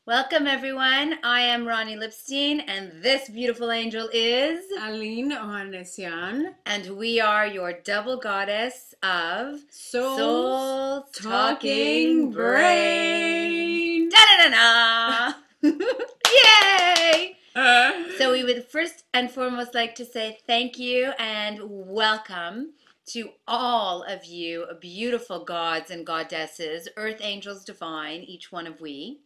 Welcome everyone, I am Roni and this beautiful angel is Aline Roni, and we are your double goddess of Soul Talking Brain. Da-da-da-da! Yay! So we would first and foremost like to say thank you and welcome to all of you beautiful gods and goddesses, earth angels divine, each one of we,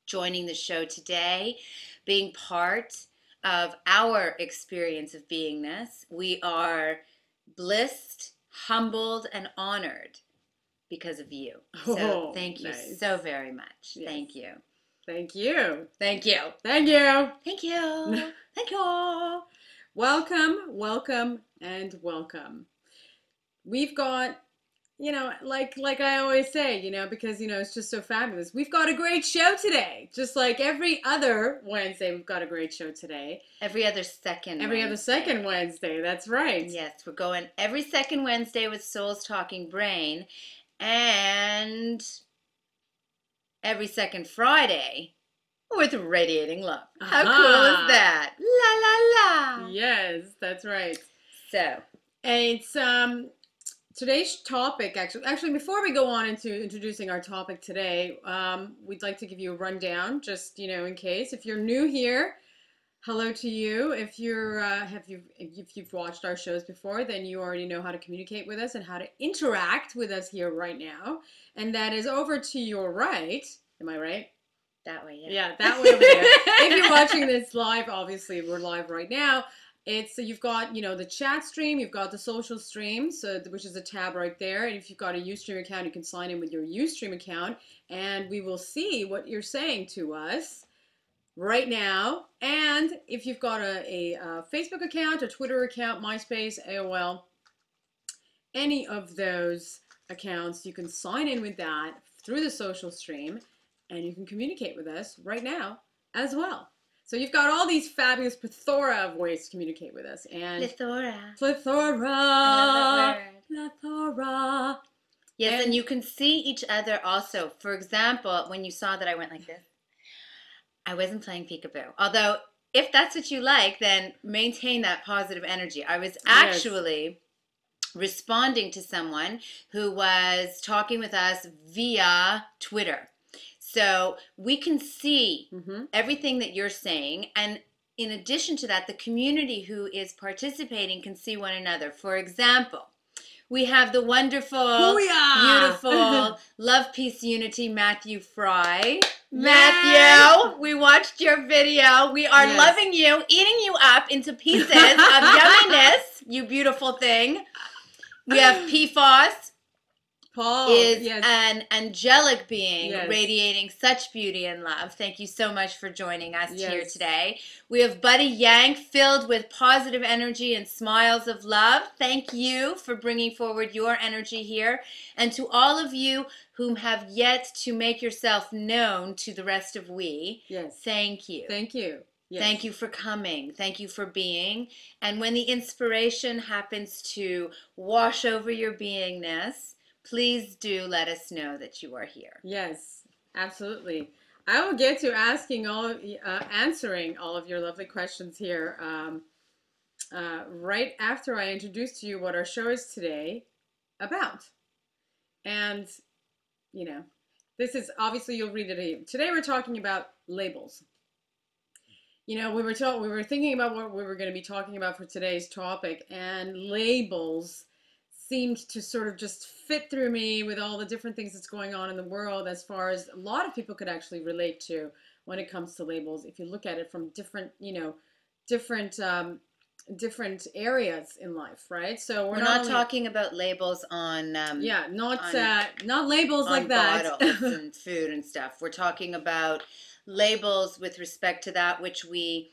joining the show today, being part of our experience of beingness. We are blissed, humbled, and honored because of you. So thank you so very much. Yes. Thank you. Thank you. Thank you. Thank you. Thank you. Thank you. Welcome, welcome, and welcome. We've got, like I always say, because, it's just so fabulous. We've got a great show today. Just like every other Wednesday, we've got a great show today. Every other second Wednesday, that's right. Yes, we're going every second Wednesday with Soul's Talking Brain. And every second Friday with Radiating Love. How cool is that? La, la, la. Yes, that's right. So. And it's, today's topic, actually, before we go on into introducing our topic today, we'd like to give you a rundown, just, in case. If you're new here, hello to you. If you're, if you've watched our shows before, then you already know how to communicate with us and how to interact with us here right now. And that is over to your right. Am I right? That way, yeah. Yeah, that way over there. If you're watching this live, obviously we're live right now. You've got, the chat stream, you've got the social stream, which is a tab right there. And if you've got a Ustream account, you can sign in with your Ustream account, and we will see what you're saying to us right now. And if you've got a Facebook account, a Twitter account, MySpace, AOL, any of those accounts, you can sign in with that through the social stream, and you can communicate with us right now as well. So you've got all these fabulous plethora of ways to communicate with us. And Plethora. Yes, and you can see each other also. For example, when you saw that I went like this, I wasn't playing peekaboo. Although, if that's what you like, then maintain that positive energy. I was actually responding to someone who was talking with us via Twitter. So we can see everything that you're saying, and in addition to that, the community who is participating can see one another. For example, we have the wonderful, beautiful, love, peace, unity, Matthew Fry. Matthew, we watched your video. We are loving you, eating you up into pieces of yumminess, you beautiful thing. We have PFOS. Paul is an angelic being radiating such beauty and love. Thank you so much for joining us here today. We have Buddy Yang filled with positive energy and smiles of love. Thank you for bringing forward your energy here. And to all of you whom have yet to make yourself known to the rest of we, thank you. Thank you. Yes. Thank you for coming. Thank you for being. And when the inspiration happens to wash over your beingness, please do let us know that you are here. Yes, absolutely. I will get to answering all of your lovely questions here right after I introduce to you what our show is today about. And, This is, obviously you'll read it here. Today we're talking about labels. We were thinking about what we were going to be talking about for today's topic, and labels seemed to sort of just fit through me with all the different things that's going on in the world, as far as a lot of people could actually relate to when it comes to labels. If you look at it from different areas in life, right? So we're not talking about labels on not labels on like that bottles and food and stuff. We're talking about labels with respect to that which we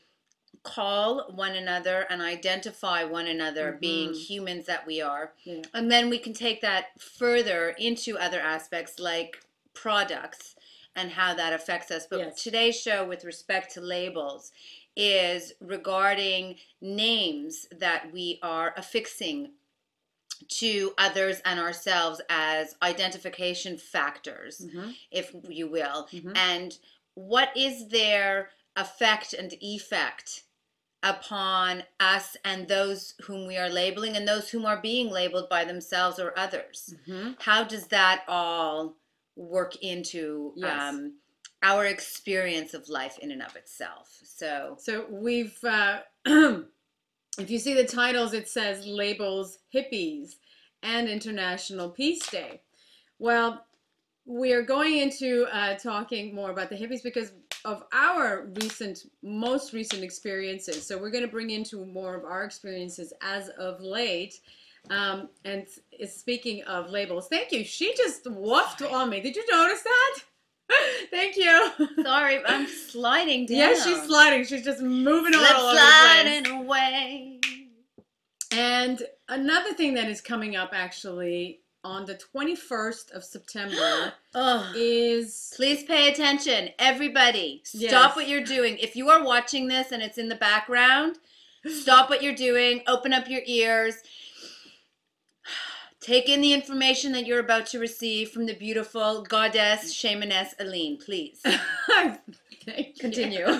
call one another and identify one another, being humans that we are. Yeah. And then we can take that further into other aspects like products and how that affects us. But yes, today's show with respect to labels is regarding names that we are affixing to others and ourselves as identification factors, if you will. And what is their effect and effect upon us and those whom we are labeling and those whom are being labeled by themselves or others? How does that all work into our experience of life in and of itself? So we've if you see the titles, it says labels Hippies and International Peace Day. Well, we're going into talking more about the hippies because of our most recent experiences. So we're going to bring into more of our experiences as of late. And speaking of labels, thank you. She just woofed on me. Did you notice that? Thank you. Sorry, I'm sliding down. Yeah, she's sliding. She's just moving all over the place. Sliding away. And another thing that is coming up actually on the 21st of September is... Please pay attention. Everybody, stop what you're doing. If you are watching this and it's in the background, stop what you're doing. Open up your ears. Take in the information that you're about to receive from the beautiful goddess, shamaness, Aline, please. Continue.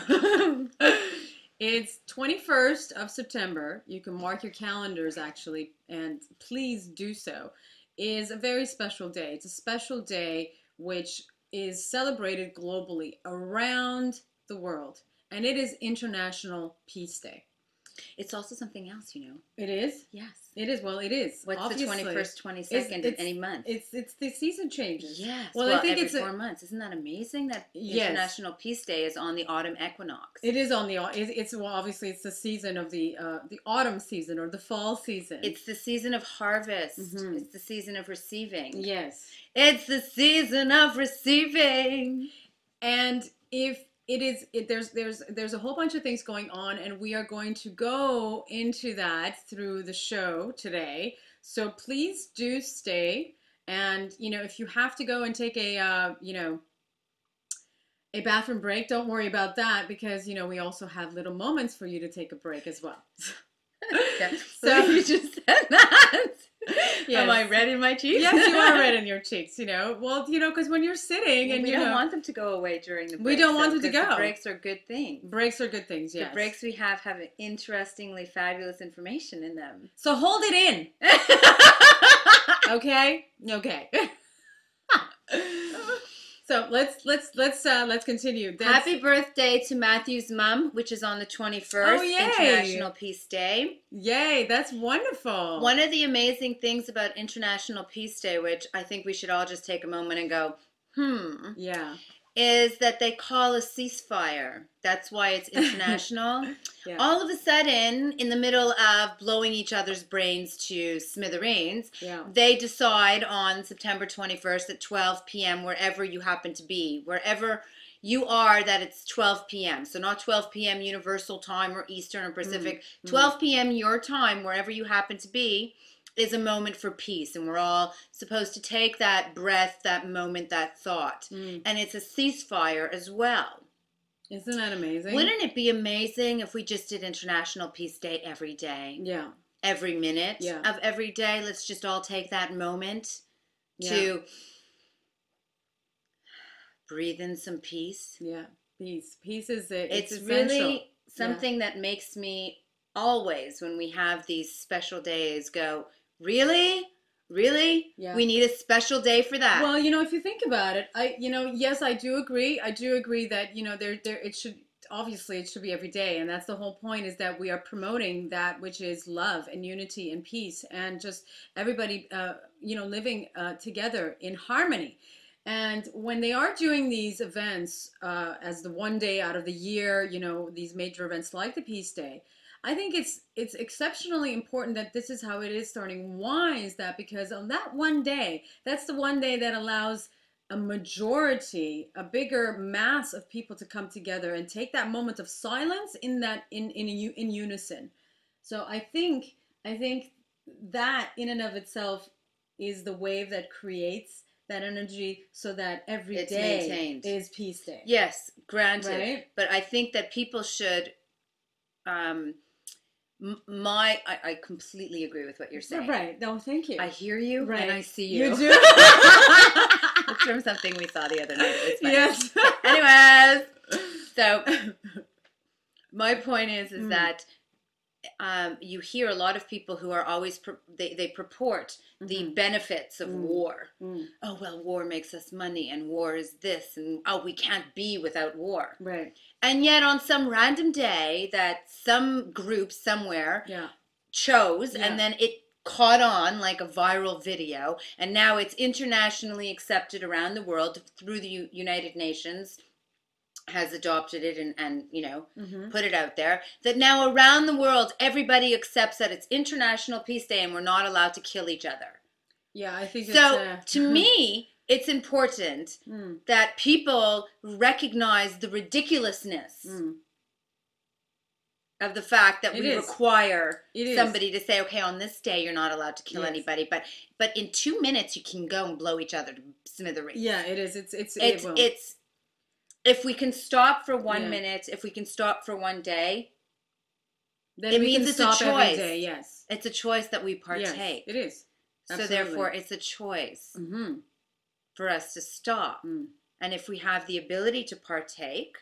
It's 21st of September. You can mark your calendars, actually, and please do so. Is a very special day. It's a special day which is celebrated globally around the world, and it is International Peace Day. It's also something else, you know. It is? Yes. It is. Well, it is. What's obviously. The 21st, 22nd of any month? It's the season changes. Yes. Well, I think every it's 4 months. Isn't that amazing that International Peace Day is on the autumn equinox? It is on the obviously it's the season of the autumn season or the fall season. It's the season of harvest. It's the season of receiving. Yes. It's the season of receiving. And there's a whole bunch of things going on, and we are going to go into that through the show today. So please do stay. And if you have to go and take a bathroom break, don't worry about that, because we also have little moments for you to take a break as well. So you just said that. Yes. Am I red in my cheeks? Yes, you are red in your cheeks, Well, because when you're sitting and we don't want them to go away during the break. We don't want them to go. The breaks are good things. Breaks are good things, yes. The breaks we have interestingly fabulous information in them. So hold it in. Okay? Okay. So let's continue. Happy birthday to Matthew's mum, which is on the 21st, International Peace Day. Yay, that's wonderful. One of the amazing things about International Peace Day, which I think we should all just take a moment and go, is that they call a ceasefire. That's why it's international. All of a sudden, in the middle of blowing each other's brains to smithereens, they decide on September 21st at 12 p.m. wherever you happen to be, wherever you are, that it's 12 p.m. So not 12 p.m. Universal Time or Eastern or Pacific. 12 p.m. your time, wherever you happen to be, is a moment for peace, and we're all supposed to take that breath, that moment, that thought, and it's a ceasefire as well. Isn't that amazing? Wouldn't it be amazing if we just did International Peace Day every day? Yeah. Every minute of every day. Let's just all take that moment to breathe in some peace. Yeah, peace. Peace is it's really something that makes me always, when we have these special days, go, really? Really? Yeah. We need a special day for that. Well, if you think about it, yes, I do agree. I do agree that, it should, obviously it should be every day. And that's the whole point, is that we are promoting that which is love and unity and peace, and just everybody, living together in harmony. And when they are doing these events as the one day out of the year, these major events like the Peace Day, I think it's exceptionally important that this is how it is starting. Why is that? Because on that one day, that's the one day that allows a majority, a bigger mass of people to come together and take that moment of silence in unison. So I think that in and of itself is the wave that creates that energy, so that every day maintained. Is Peace Day. Yes, granted. Right? But I think that people should... I completely agree with what you're saying. Right. No, thank you. I hear you, right. And I see you. You do? It's from something we saw the other night. It's funny. Yes. Anyways, so my point is that you hear a lot of people who are always they purport the benefits of war. Oh, well, war makes us money, and war is this, and we can't be without war. Right. And yet on some random day that some group somewhere chose, and then it caught on like a viral video, and now it's internationally accepted around the world through the United Nations, has adopted it and put it out there, that now around the world everybody accepts that it's International Peace Day and we're not allowed to kill each other. Yeah, I think so. To me, it's important that people recognize the ridiculousness of the fact that we require somebody to say, okay, on this day you're not allowed to kill anybody, but in 2 minutes you can go and blow each other to smithereens. Yeah, it is. It's if we can stop for 1 minute, if we can stop for one day, then it means it's a choice. Every day, yes. It's a choice that we partake. Yes, it is. Absolutely. So therefore, it's a choice for us to stop. And if we have the ability to partake,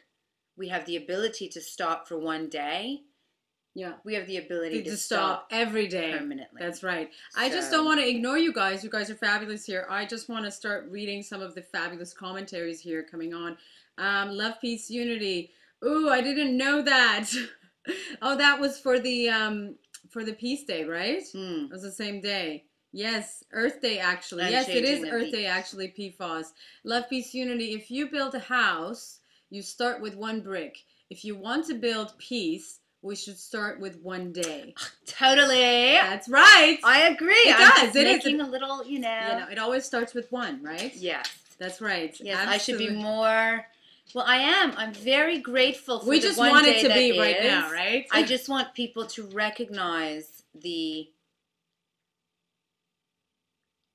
we have the ability to stop for one day. Yeah, we have the ability to stop every day permanently. That's right. So, I just don't want to ignore you guys. You guys are fabulous here. I just want to start reading some of the fabulous commentaries here coming on. Love, peace, unity. Ooh, I didn't know that. Oh, that was for the Peace Day, right? It was the same day. Yes, Earth Day actually. Yes, it is Earth Day actually, PFAS. Love, peace, unity. If you build a house, you start with one brick. If you want to build peace, we should start with one day. Totally. That's right. I agree. It does. It making a little, it always starts with one, right? Yes. That's right. Yes, absolutely. I should be more... Well, I am. I'm very grateful for we the just one want day it to that be is. Right now, right? I just want people to recognize the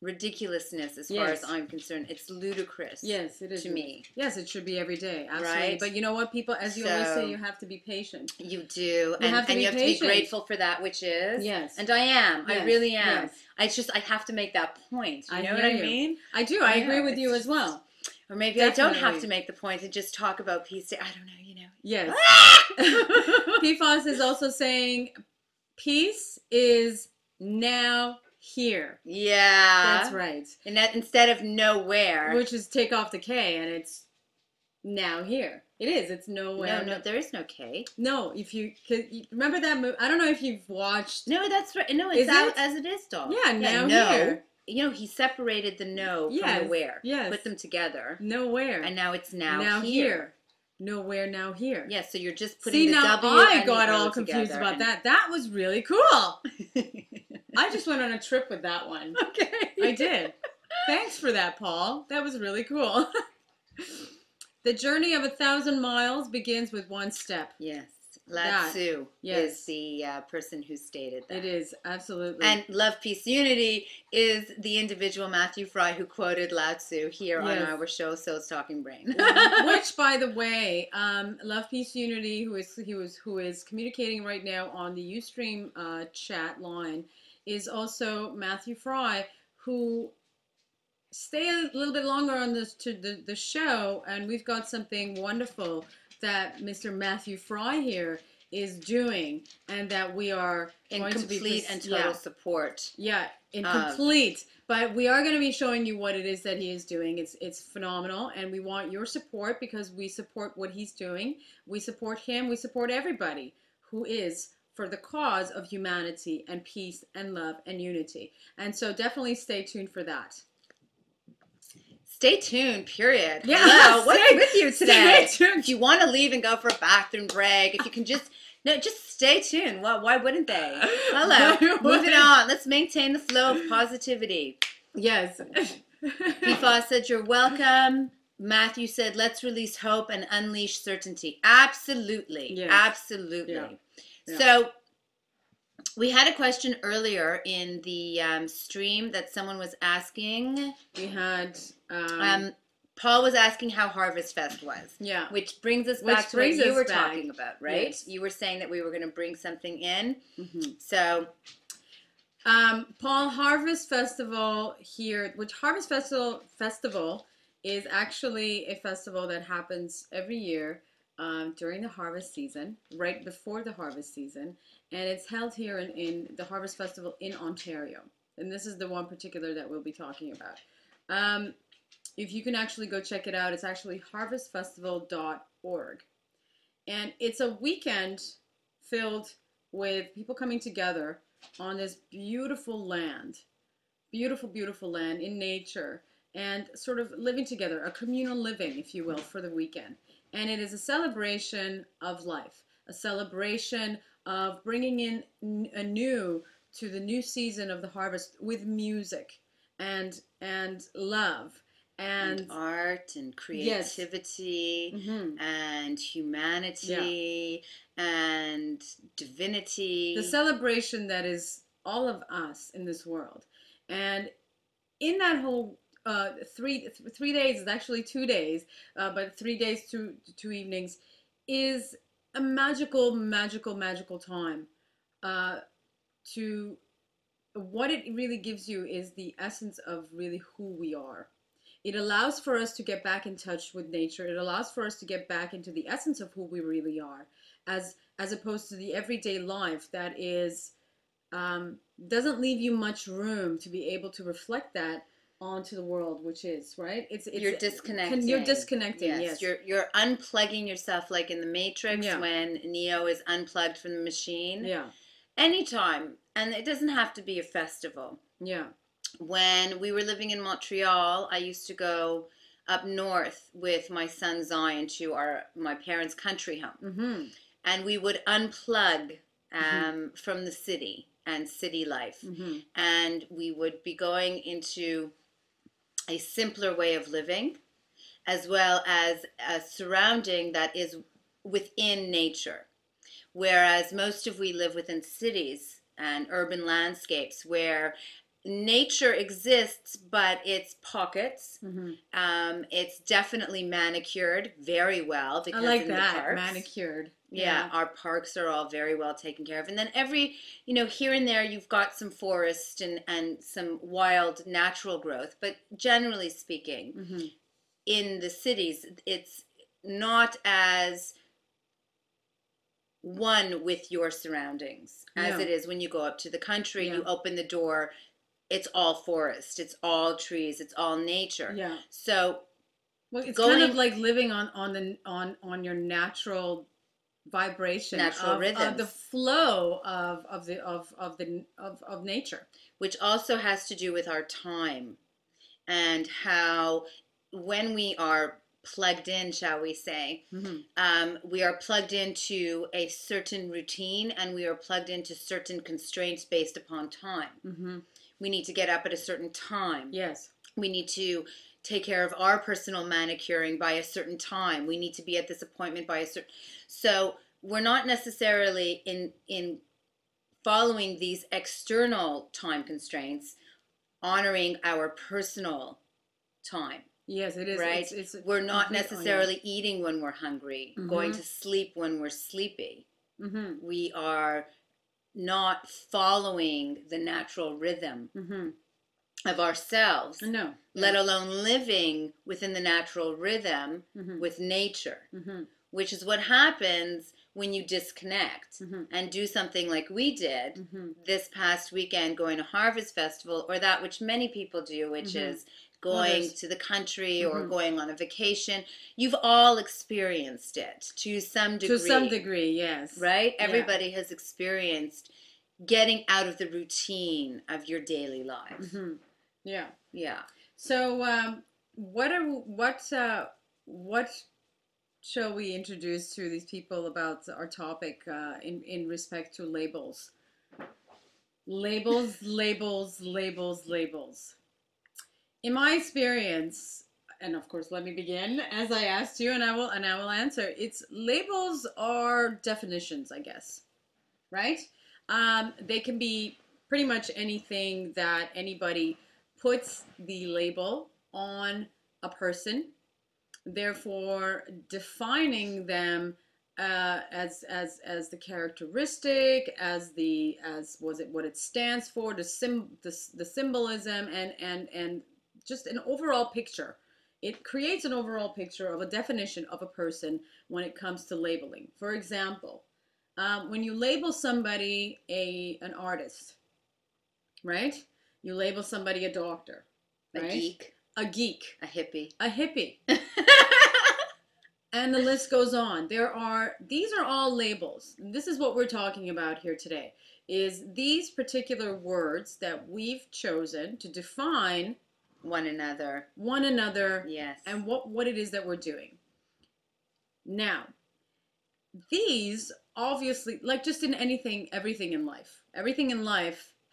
ridiculousness as far as I'm concerned. It's ludicrous. Yes, it is to me. Yes, it should be every day. Absolutely. Right? But you know what, people, as you always say, you have to be patient. You do. You have to be grateful for that which is. Yes. And I am. Yes. I really am. Yes. I have to make that point. You know what I mean? I do. I agree with you as well. Or maybe I don't have to make the point and just talk about Peace Day. I don't know, Yes. PFAS is also saying peace is now here. Yeah. That's right. And that instead of nowhere. Which is take off the K, and it's now here. It is. It's nowhere. No, there is no K. No, remember that movie? I don't know if you've watched. No, that's right. No, it's out as it is, doll. Yeah, now here. He separated the no from the where. Yes. Put them together. Nowhere. And now it's now here. Nowhere, now here. Yeah, so you're just putting the now W I and got the all confused about that. That was really cool. I just went on a trip with that one. Okay. I did. Thanks for that, Paul. That was really cool. The journey of 1,000 miles begins with one step. Yes. Lao Tzu is the person who stated that. It is, absolutely. And Love, Peace, Unity is the individual Matthew Fry who quoted Lao Tzu here on our show, Soul's Talking Brain. Which, by the way, Love, Peace, Unity, who is communicating right now on the Ustream chat line, is also Matthew Fry, who stay a little bit longer on the show, and we've got something wonderful that Mr. Matthew Fry here is doing, and that we are in going complete to be and total support. Yeah, in complete. But we are going to be showing you what it is that he is doing. It's phenomenal, and we want your support because we support what he's doing. We support him. We support everybody who is for the cause of humanity and peace and love and unity. And so definitely stay tuned for that. Stay tuned, period. Yeah, Hello, what's with you today? Stay tuned. If you want to leave and go for a bathroom break, if you can just stay tuned. Well, why wouldn't they? Hello, moving on. Let's maintain the flow of positivity. Yes. PeaceFull said, you're welcome. Matthew said, let's release hope and unleash certainty. Absolutely. Yes. Absolutely. Yeah. Yeah. So we had a question earlier in the stream that someone was asking. We had... Paul was asking how Harvest Fest was. Yeah. Which brings us back to what you were talking about, right? Yes. You were saying that we were going to bring something in. Mm-hmm. So... Paul, Harvest Festival here, which Harvest Festival is actually a festival that happens every year during the harvest season, right before the harvest season, and it's held here in the Harvest Festival in Ontario. And this is the one particular that we'll be talking about. If you can actually go check it out, it's actually harvestfestival.org. And it's a weekend filled with people coming together on this beautiful land, beautiful land in nature, and sort of living together, a communal living, if you will, for the weekend. And it is a celebration of life, a celebration of bringing in anew to the new season of the harvest with music and love. And art and creativity, yes. Mm-hmm. And humanity, yeah. And divinity. The celebration that is all of us in this world. And in that whole 3 days, it's actually 2 days, but 3 days, two evenings, is a magical time. To what it really gives you is the essence of really who we are. It allows for us to get back in touch with nature. It allows for us to get back into the essence of who we really are, as opposed to the everyday life that is doesn't leave you much room to be able to reflect that onto the world, which is right. You're disconnecting. You're disconnecting. Yes. You're unplugging yourself, like in the Matrix, yeah. When Neo is unplugged from the machine. Yeah. Anytime, and it doesn't have to be a festival. Yeah. When we were living in Montreal, I used to go up north with my son Zion to my parents' country home. Mm-hmm. And we would unplug from the city and city life. Mm-hmm. And we would be going into a simpler way of living, as well as a surrounding that is within nature. Whereas we live within cities and urban landscapes where nature exists, but it's pockets. Mm-hmm. It's definitely manicured very well. Because I like that, manicured. Yeah, our parks are all very well taken care of. And then here and there you've got some forest and some wild natural growth. But generally speaking, mm-hmm. in the cities, it's not as one with your surroundings as it is when you go up to the country. You open the door, it's all forest, it's all trees, it's all nature. Yeah. So, well, it's kind of like living on your natural vibration, natural rhythm, the flow of nature, which also has to do with our time and how when we are plugged in, shall we say, mm-hmm. We are plugged into a certain routine and we are plugged into certain constraints based upon time. Mm-hmm. We need to get up at a certain time. Yes. We need to take care of our personal manicuring by a certain time. We need to be at this appointment by a certain... So we're not necessarily in following these external time constraints, honoring our personal time. Yes, it is. Right? We're not necessarily eating when we're hungry, mm-hmm. going to sleep when we're sleepy. Mm-hmm. We are not following the natural rhythm mm-hmm. of ourselves, let alone living within the natural rhythm mm-hmm. with nature, mm-hmm. which is what happens when you disconnect Mm-hmm. and do something like we did Mm-hmm. this past weekend, going to Harvest Festival, or that which many people do, which Mm-hmm. is going Others. to the country or Mm-hmm. going on a vacation. You've all experienced it to some degree. To some degree, yes. Right? Yeah. Everybody has experienced getting out of the routine of your daily life. Mm-hmm. Yeah. Yeah. So, what shall we introduce to these people about our topic in respect to labels? Labels, labels, labels, labels. In my experience, and of course, let me begin as I asked you, and I will answer. It's labels are definitions, I guess, right? They can be pretty much anything that anybody puts the label on a person, therefore defining them as the characteristic, as what it stands for, the symbolism, and just an overall picture. It creates an overall picture of a definition of a person when it comes to labeling. For example, when you label somebody an artist, right? You label somebody a doctor, right? A geek. A hippie. A hippie. And the list goes on. These are all labels. This is what we're talking about here today, is these particular words that we've chosen to define one another. Yes. And what it is that we're doing. Now, these obviously, like just in everything in life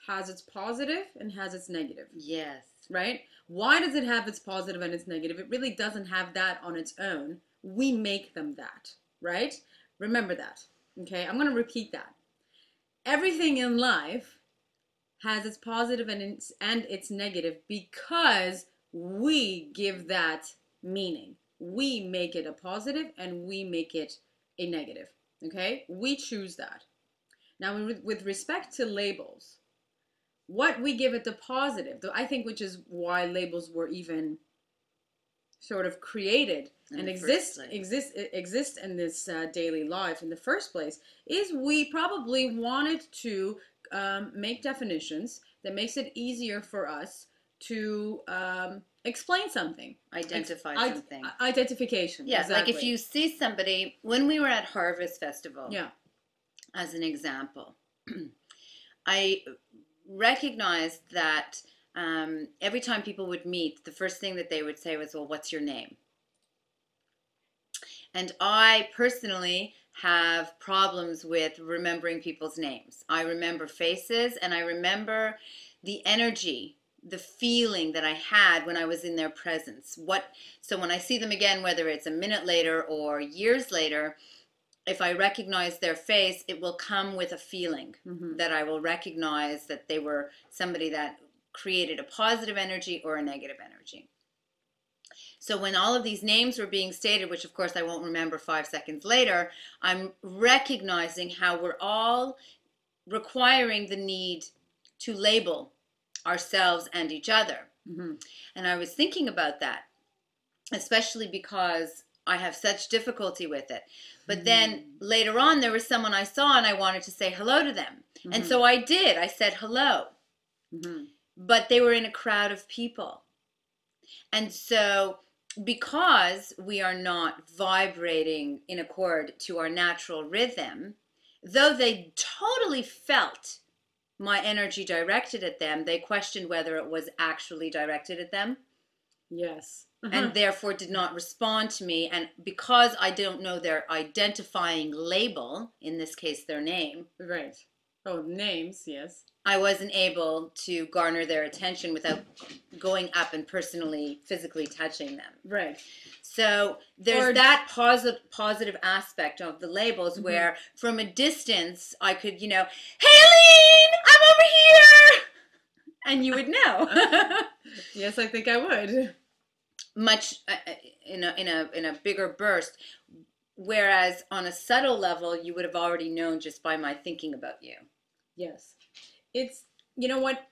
has its positive and has its negative. Yes. Right? Why does it have its positive and its negative? It really doesn't have that on its own. We make them that, right? Remember that. Okay, I'm going to repeat that. Everything in life has its positive and its negative because we give that meaning. We make it a positive and we make it a negative. Okay, we choose that. Now, with respect to labels, what we give it the positive, I think, which is why labels were even sort of created and exist in this daily life in the first place, is we probably wanted to make definitions that makes it easier for us to explain something, identify something. Identification. Yeah, exactly. like if you see somebody, when we were at Harvest Festival, yeah, as an example, I recognized that every time people would meet, the first thing that they would say was, well, what's your name? And I personally have problems with remembering people's names. I remember faces, and I remember the energy, the feeling that I had when I was in their presence. So when I see them again, whether it's a minute later or years later, if I recognize their face, it will come with a feeling that I will recognize that they were somebody that created a positive energy or a negative energy. So when all of these names were being stated, which of course I won't remember 5 seconds later, I'm recognizing how we're all requiring the need to label ourselves and each other. And I was thinking about that, especially because I have such difficulty with it. But then later on, there was someone I saw and I wanted to say hello to them. And so I did. I said hello. But they were in a crowd of people. And so because we are not vibrating in accord to our natural rhythm, though they totally felt my energy directed at them, they questioned whether it was actually directed at them. Yes. And therefore did not respond to me. And because I don't know their identifying label, in this case their name. Right. Oh, names, yes. I wasn't able to garner their attention without going up and physically touching them. Right. So there's that positive aspect of the labels where from a distance I could, hey, Aline, I'm over here! And you would know. Yes, I think I would. Much in a bigger burst, whereas on a subtle level you would have already known just by my thinking about you. Yes, it's, you know what,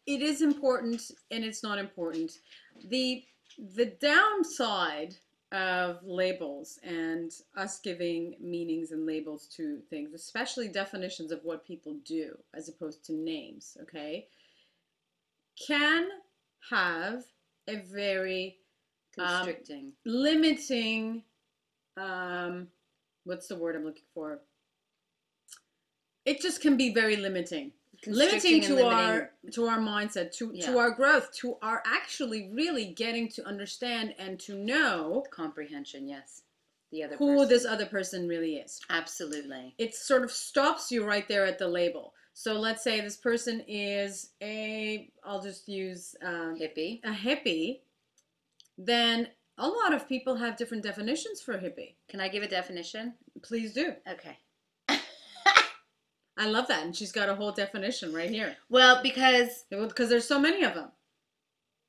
it is important and it's not important. The downside of labels and us giving meanings and labels to things, especially definitions of what people do as opposed to names, okay, can have a very Constricting. limiting, what's the word I'm looking for? It just can be very limiting. Limiting to our mindset, to our growth, to our actually really getting to understand and to know comprehension, yes, the other who person. this other person really is. Absolutely. It sort of stops you right there at the label. So let's say this person is I'll just use hippie. A hippie. Then a lot of people have different definitions for hippie. Can I give a definition? Please do. Okay. I love that, and she's got a whole definition right here. Well, because there's so many of them.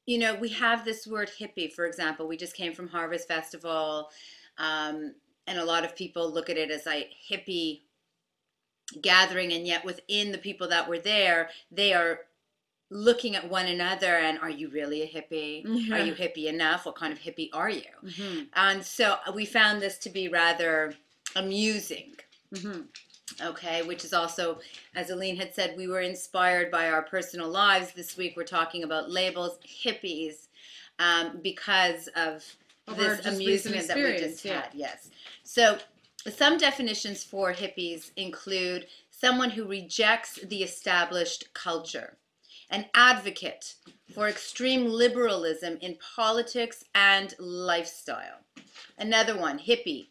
You know, we have this word hippie, for example. We just came from Harvest Festival, and a lot of people look at it as a hippie gathering, and yet within the people that were there, they are looking at one another and, are you really a hippie? Yeah. Are you hippie enough? What kind of hippie are you? Mm-hmm. And so we found this to be rather amusing. Mm-hmm. Okay, which is also, as Aline had said, we were inspired by our personal lives. This week we're talking about labels, hippies, because of this amusement that we just had. Yes. So some definitions for hippies include someone who rejects the established culture, an advocate for extreme liberalism in politics and lifestyle. Another one, hippie,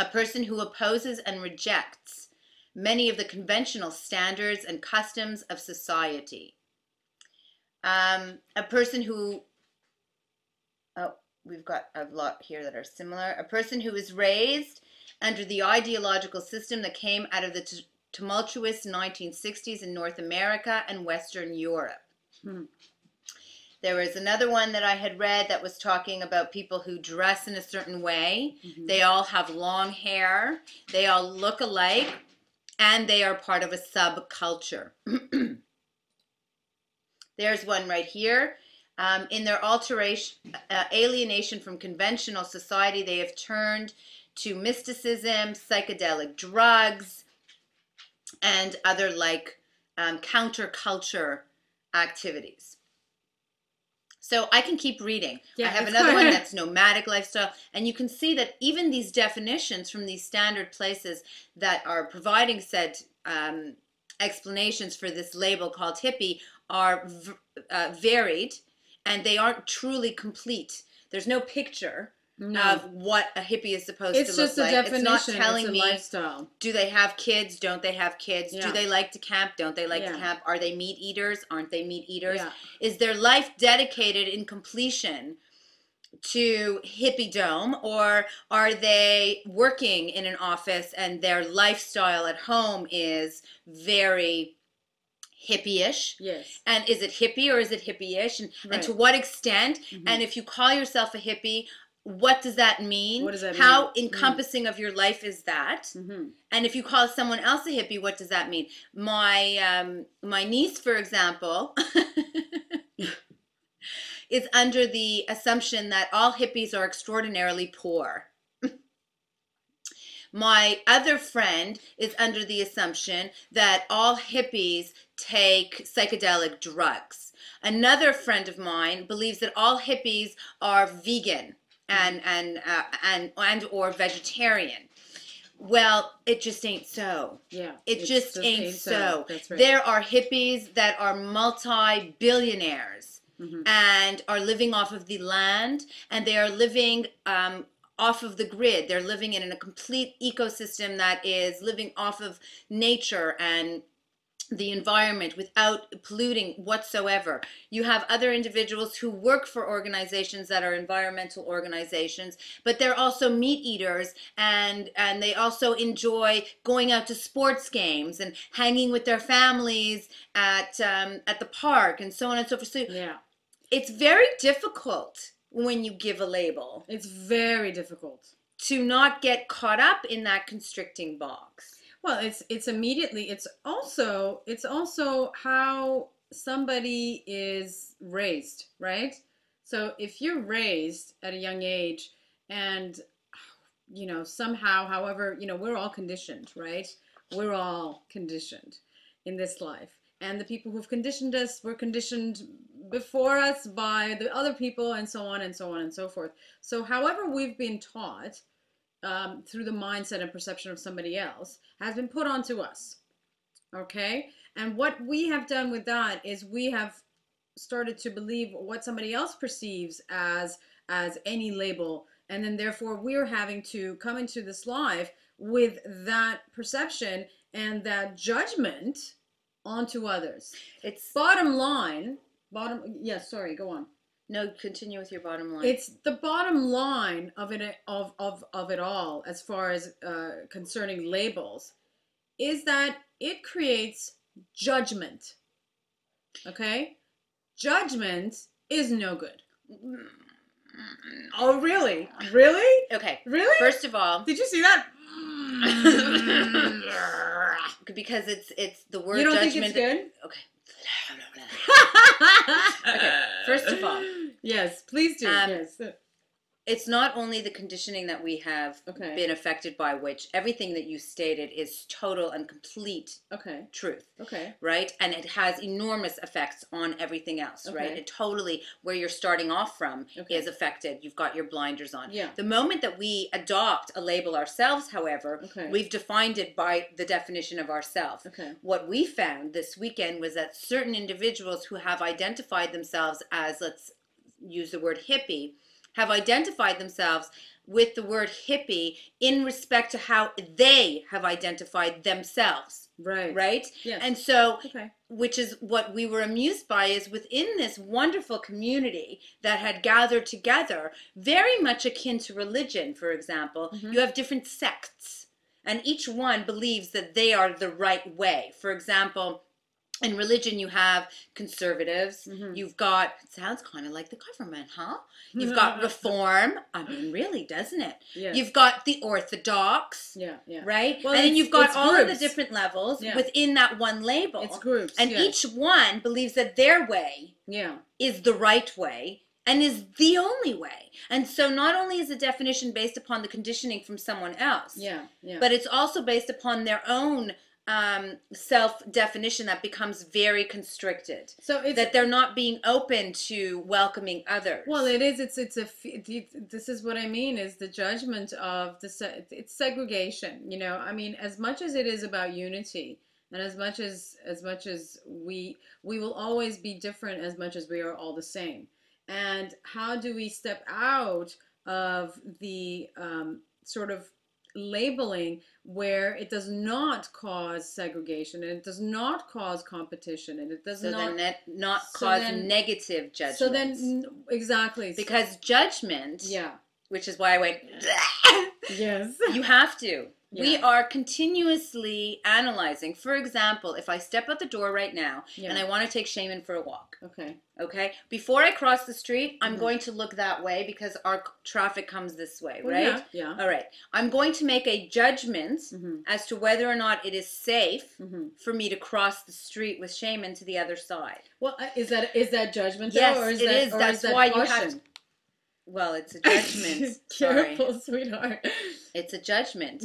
a person who opposes and rejects many of the conventional standards and customs of society. A person who, we've got a lot here that are similar. A person who is raised under the ideological system that came out of the tumultuous 1960s in North America and Western Europe. There was another one that I had read that was talking about people who dress in a certain way. Mm-hmm. They all have long hair. They all look alike. And they are part of a subculture. There's one right here. In their alienation from conventional society, they have turned to mysticism, psychedelic drugs, and other like counterculture activities. So I can keep reading. Yeah, I have another one that's nomadic lifestyle. And you can see that even these definitions from these standard places that are providing said explanations for this label called hippie are varied, and they aren't truly complete. There's no picture of what a hippie is supposed to look like. It's just a definition. It's not telling me, lifestyle. Do they have kids? Don't they have kids? Yeah. Do they like to camp? Don't they like to camp? Are they meat eaters? Aren't they meat eaters? Yeah. Is their life dedicated in completion to hippiedom, or are they working in an office and their lifestyle at home is very hippie-ish? Yes. And is it hippie or is it hippie-ish? And to what extent? Mm-hmm. And if you call yourself a hippie, what does that mean? What does that mean? How encompassing of your life is that? Mm-hmm. And if you call someone else a hippie, what does that mean? My niece, for example, is under the assumption that all hippies are extraordinarily poor. My other friend is under the assumption that all hippies take psychedelic drugs. Another friend of mine believes that all hippies are vegan and or vegetarian. Well, it just ain't so. Yeah. It just ain't so. That's right. There are hippies that are multi-billionaires and are living off of the land, and they are living off of the grid. They're living in a complete ecosystem that is living off of nature and the environment without polluting whatsoever. You have other individuals who work for organizations that are environmental organizations, but they're also meat eaters, and they also enjoy going out to sports games and hanging with their families at the park and so on and so forth. So it's very difficult when you give a label. It's very difficult to not get caught up in that constricting box. Well, it's immediately, it's also how somebody is raised, right? So if you're raised at a young age And, you know, somehow, however, you know, we're all conditioned, right? We're all conditioned in this life. And the people who've conditioned us were conditioned before us by the other people, and so on and so on and so forth. So however we've been taught through the mindset and perception of somebody else has been put onto us. Okay? And what we have done with that is we have started to believe what somebody else perceives as any label, and then therefore we're having to come into this life with that perception and that judgment onto others. It's Bottom line, yes, sorry, go on. No, continue with your bottom line. It's the bottom line of it all, as far as concerning labels, is that it creates judgment. Okay? Judgment is no good. Oh, really? Really? Okay. Really? First of all, did you see that? Because it's the word judgment. You don't think it's good? Okay. Okay. First of all, yes, please do. Yes. It's not only the conditioning that we have been affected by, which everything that you stated is total and complete truth. Okay. Right? And it has enormous effects on everything else, right? It totally, where you're starting off from is affected. You've got your blinders on. Yeah. The moment that we adopt a label ourselves, however, we've defined it by the definition of ourselves. What we found this weekend was that certain individuals who have identified themselves as, let's use the word hippie, have identified themselves with the word hippie in respect to how they have identified themselves. Right. Right? Yes. And so, which is what we were amused by, is within this wonderful community that had gathered together, very much akin to religion, for example, you have different sects, and each one believes that they are the right way. For example, in religion, you have conservatives. You've got, it sounds kind of like the government, huh? You've got reform. I mean, really, doesn't it? Yes. You've got the orthodox, right? Well, and then you've got all groups. Of the different levels within that one label. It's groups. And each one believes that their way is the right way and is the only way. And so not only is the definition based upon the conditioning from someone else, but it's also based upon their own self-definition that becomes very constricted. So it's, that they're not being open to welcoming others. Well, it is. This is what I mean, is the judgment of it's segregation. You know, I mean, as much as it is about unity, and as much as we will always be different, as much as we are all the same. And how do we step out of the sort of labeling where it does not cause segregation, and it does not cause competition, and it does not cause negative judgment. So then, exactly. Because judgment, which is why I went, yes. You have to. Yeah. We are continuously analyzing. For example, if I step out the door right now and I want to take Shaman for a walk. Okay. Before I cross the street, I'm going to look that way because our traffic comes this way, right? Yeah. All right. I'm going to make a judgment as to whether or not it is safe for me to cross the street with Shaman to the other side. Well, is that judgment? Yes, though, or is it is. That's why caution? You have to. Well, it's a judgment. Careful, sweetheart. It's a judgment.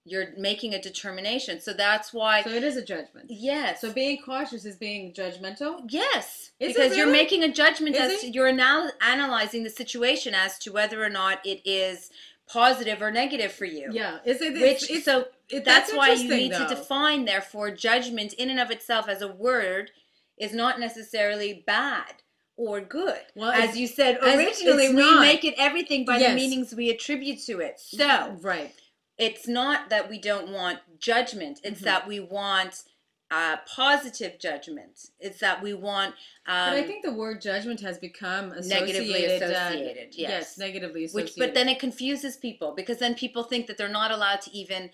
You're making a determination. So that's why... So it is a judgment. Yes. So being cautious is being judgmental? Yes. Because you're making a judgment you're analyzing the situation as to whether or not it is positive or negative for you. Yeah. That's why you need to define, therefore, judgment in and of itself as a word is not necessarily bad or good. Well, as you said originally, we make it everything by the meanings we attribute to it. So, it's not that we don't want judgment. It's that we want positive judgment. It's that we want... but I think the word judgment has become negatively associated. Yes, negatively associated. But then it confuses people, because then people think that they're not allowed to even...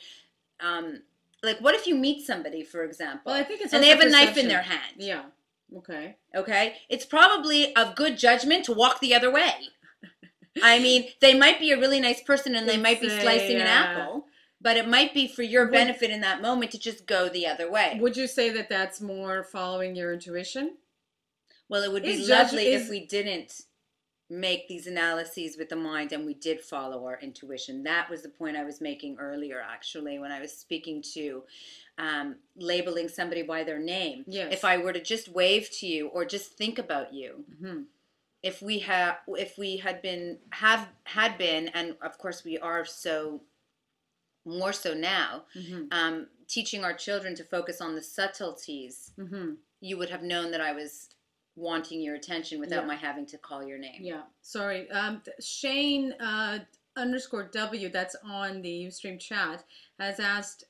like, what if you meet somebody, for example, well, I think it's and they have a knife in their hand? Yeah. Okay. It's probably of good judgment to walk the other way. I mean, they might be a really nice person and they might be slicing an apple, but it might be for your benefit in that moment to just go the other way. Would you say that that's more following your intuition? Well, it would be lovely if we didn't make these analyses with the mind, and we did follow our intuition. That was the point I was making earlier, actually, when I was speaking to labeling somebody by their name. Yes. If I were to just wave to you or just think about you, if we had been, and of course we are so more so now, teaching our children to focus on the subtleties, you would have known that I was wanting your attention without my having to call your name. Yeah, sorry. Shane _W, that's on the Ustream chat, has asked,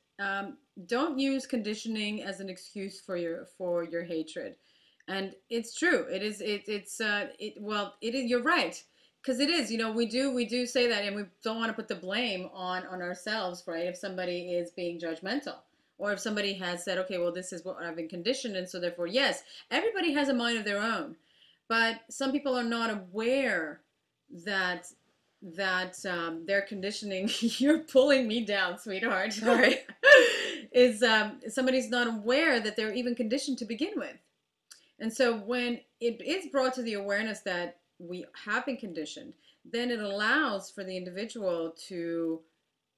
don't use conditioning as an excuse for your hatred. And it's true. It is. Well, it is. You're right, because it is. You know, we do say that, and we don't want to put the blame on ourselves, right? If somebody is being judgmental, or if somebody has said, okay, well, this is what I've been conditioned, and so therefore, yes, everybody has a mind of their own, but some people are not aware that their conditioning. You're pulling me down, sweetheart. Sorry. Is somebody's not aware that they're even conditioned to begin with. And so when it is brought to the awareness that we have been conditioned, then it allows for the individual to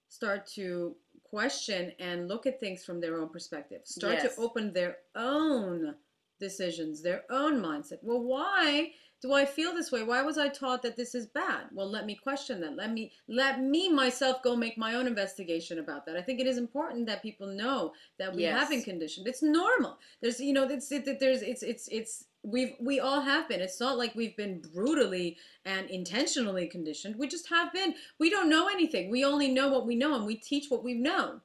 start to question and look at things from their own perspective. Start to open their own decisions, their own mindset. Well, why do I feel this way? Why was I taught that this is bad? Well, let me question that. Let me myself go make my own investigation about that. I think it is important that people know that we have been conditioned. It's normal. There's, you know, we all have been. It's not like we've been brutally and intentionally conditioned. We just have been. We don't know anything. We only know what we know, and we teach what we've known.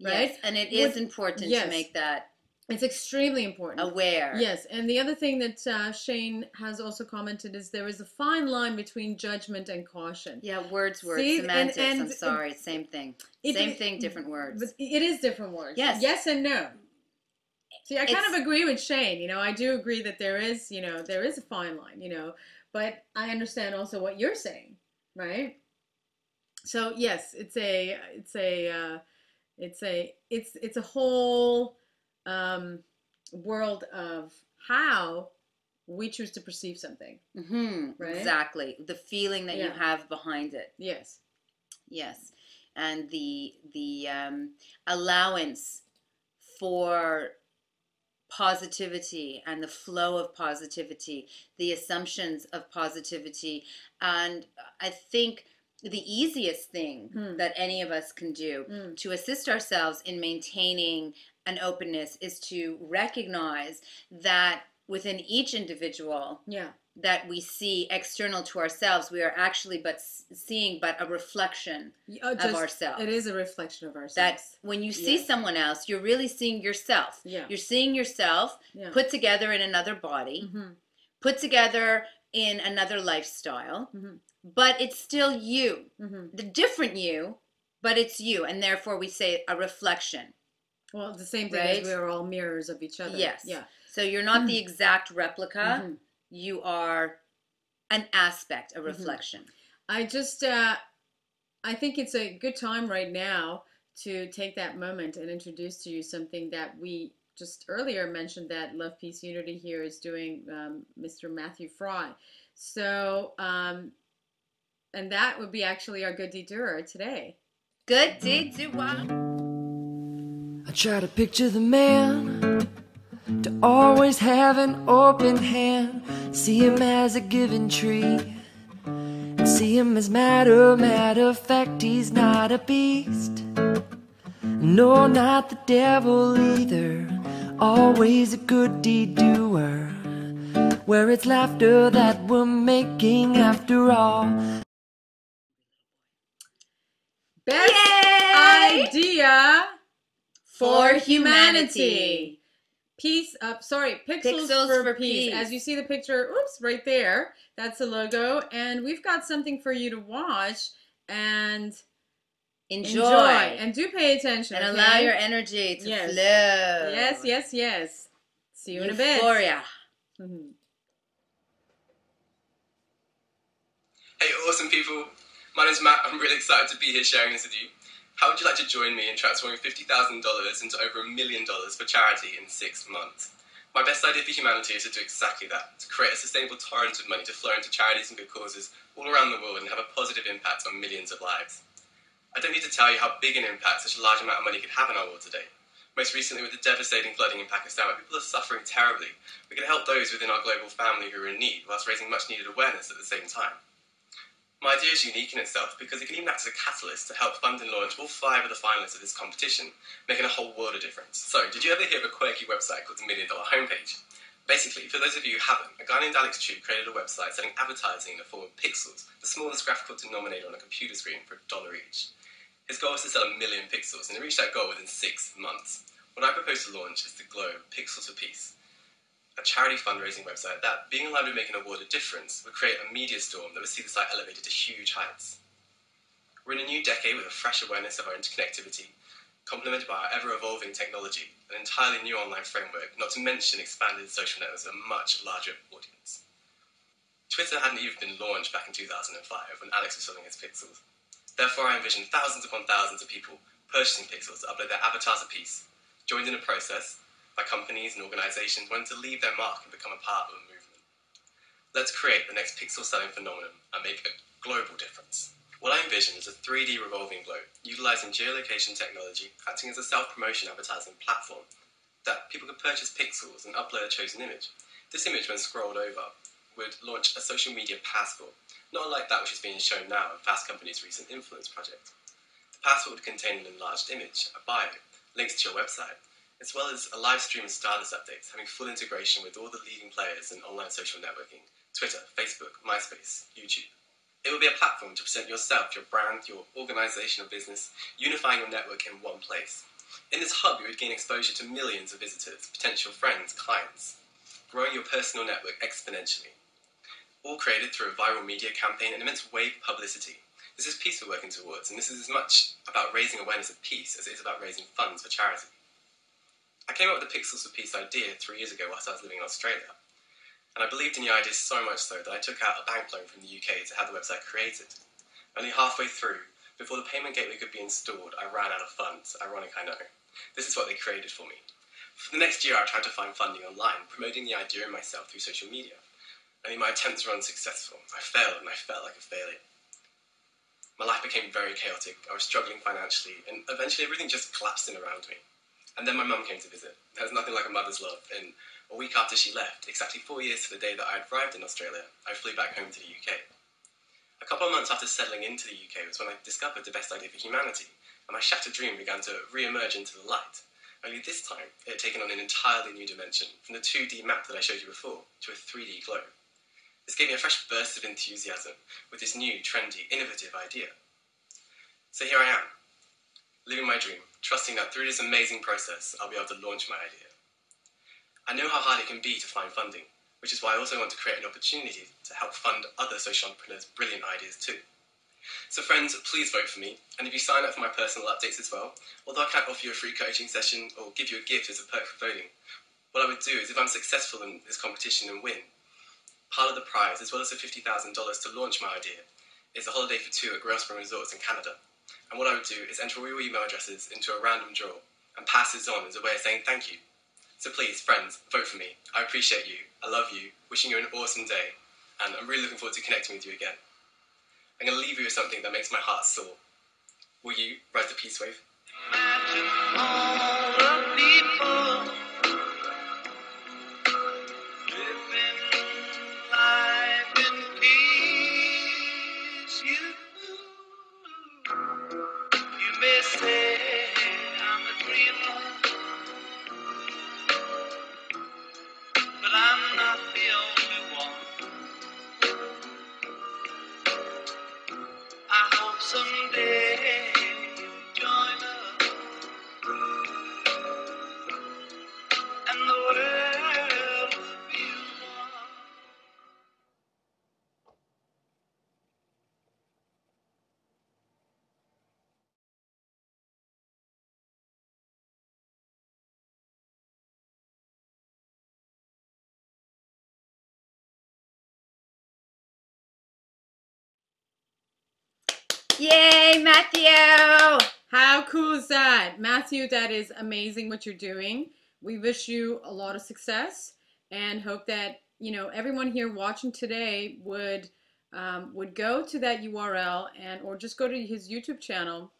Right? Yes, and it is important to make that. It's extremely important. Aware. Yes, and the other thing that Shane has also commented is there is a fine line between judgment and caution. Yeah, words, semantics, I'm sorry, same thing. Same thing, different words. But it is different words. Yes. Yes and no. See, I kind of agree with Shane. You know, I do agree that there is a fine line, you know, but I understand also what you're saying, right? So yes, it's a whole world of how we choose to perceive something. Right? Exactly. The feeling that you have behind it. Yes. Yes. And the allowance for positivity and the flow of positivity, the assumptions of positivity. And I think the easiest thing that any of us can do to assist ourselves in maintaining an openness is to recognize that within each individual that we see external to ourselves, we are actually seeing a reflection of ourselves. It is a reflection of ourselves. That when you see someone else, you're really seeing yourself. Yeah. You're seeing yourself put together in another body, put together in another lifestyle, but it's still you. The different you, but it's you. And therefore we say a reflection. Well, the same thing as we are all mirrors of each other. Yes. Yeah. So you're not the exact replica. You are an aspect, a reflection. I just, I think it's a good time right now to take that moment and introduce to you something that we just earlier mentioned that Love, Peace, Unity here is doing, Mr. Matthew Fry. So, and that would be actually our Good Deed DOer today. Good Deed DOer. I try to picture the man, to always have an open hand, see him as a given tree, and see him as matter of fact. He's not a beast, no, not the devil either, always a good deed doer, where it's laughter that we're making after all. Best idea for humanity. Pixels for peace. As you see the picture, oops, right there, that's the logo. And we've got something for you to watch and enjoy. And do pay attention. And allow your energy to flow. Yes, yes, yes. See you in a bit. Euphoria. Hey, awesome people. My name's Matt. I'm really excited to be here sharing this with you. How would you like to join me in transforming $50,000 into over $1 million for charity in 6 months? My best idea for humanity is to do exactly that, to create a sustainable torrent of money to flow into charities and good causes all around the world and have a positive impact on millions of lives. I don't need to tell you how big an impact such a large amount of money could have in our world today. Most recently with the devastating flooding in Pakistan, where people are suffering terribly, we can help those within our global family who are in need, whilst raising much needed awareness at the same time. My idea is unique in itself because it can even act as a catalyst to help fund and launch all 5 of the finalists of this competition, making a whole world of difference. So, did you ever hear of a quirky website called the $1 Million Homepage? Basically, for those of you who haven't, a guy named Alex Chu created a website selling advertising in the form of pixels, the smallest graphical denominator on a computer screen, for $1 each. His goal was to sell 1 million pixels, and he reached that goal within 6 months. What I propose to launch is the Globe Pixels for Peace, a charity fundraising website that, being aligned with making a world of difference, would create a media storm that would see the site elevated to huge heights. We're in a new decade with a fresh awareness of our interconnectivity, complemented by our ever-evolving technology, an entirely new online framework, not to mention expanded social networks with a much larger audience. Twitter hadn't even been launched back in 2005 when Alex was selling his pixels. Therefore, I envision thousands upon thousands of people purchasing pixels to upload their avatars of peace, joined in a process by companies and organisations wanting to leave their mark and become a part of a movement. Let's create the next pixel selling phenomenon and make a global difference. What I envision is a 3D revolving globe, utilising geolocation technology, acting as a self-promotion advertising platform that people could purchase pixels and upload a chosen image. This image, when scrolled over, would launch a social media passport, not unlike that which is being shown now in Fast Company's recent influence project. The passport would contain an enlarged image, a bio, links to your website, as well as a live stream of status updates, having full integration with all the leading players in online social networking: Twitter, Facebook, MySpace, YouTube. It will be a platform to present yourself, your brand, your organisation or business, unifying your network in one place. In this hub, you would gain exposure to millions of visitors, potential friends, clients, growing your personal network exponentially. All created through a viral media campaign and immense wave publicity. This is peace we're working towards, and this is as much about raising awareness of peace as it is about raising funds for charity. I came up with the Pixels for Peace idea 3 years ago whilst I was living in Australia, and I believed in the idea so much so that I took out a bank loan from the UK to have the website created. Only halfway through, before the payment gateway could be installed, I ran out of funds. Ironic, I know. This is what they created for me. For the next year, I tried to find funding online, promoting the idea and myself through social media. Only my attempts were unsuccessful. I failed, and I felt like a failure. My life became very chaotic. I was struggling financially, and eventually everything just collapsed in around me. And then my mum came to visit. There's nothing like a mother's love, and a week after she left, exactly 4 years to the day that I arrived in Australia, I flew back home to the UK. A couple of months after settling into the UK was when I discovered the best idea for humanity, and my shattered dream began to re-emerge into the light. Only this time, it had taken on an entirely new dimension, from the 2D map that I showed you before, to a 3D globe. This gave me a fresh burst of enthusiasm with this new, trendy, innovative idea. So here I am, living my dream, trusting that through this amazing process, I'll be able to launch my idea. I know how hard it can be to find funding, which is why I also want to create an opportunity to help fund other social entrepreneurs' brilliant ideas too. So friends, please vote for me, and if you sign up for my personal updates as well, although I can't offer you a free coaching session or give you a gift as a perk for voting, what I would do is, if I'm successful in this competition and win, part of the prize, as well as the $50,000 to launch my idea, is a holiday for 2 at Grosvenor Resorts in Canada. And what I would do is enter all your email addresses into a random draw and pass this on as a way of saying thank you. So please, friends, vote for me. I appreciate you. I love you. Wishing you an awesome day. And I'm really looking forward to connecting with you again. I'm going to leave you with something that makes my heart soar. Will you ride the peace wave? Imagine all the people living life in peace. You may say I'm a dreamer, but I'm not the only one. I hope someday you join us and the world will be one. Yay, Matthew! How cool is that? Matthew, that is amazing what you're doing. we wish you a lot of success and hope that, you know, everyone here watching today would go to that URL or just go to his YouTube channel,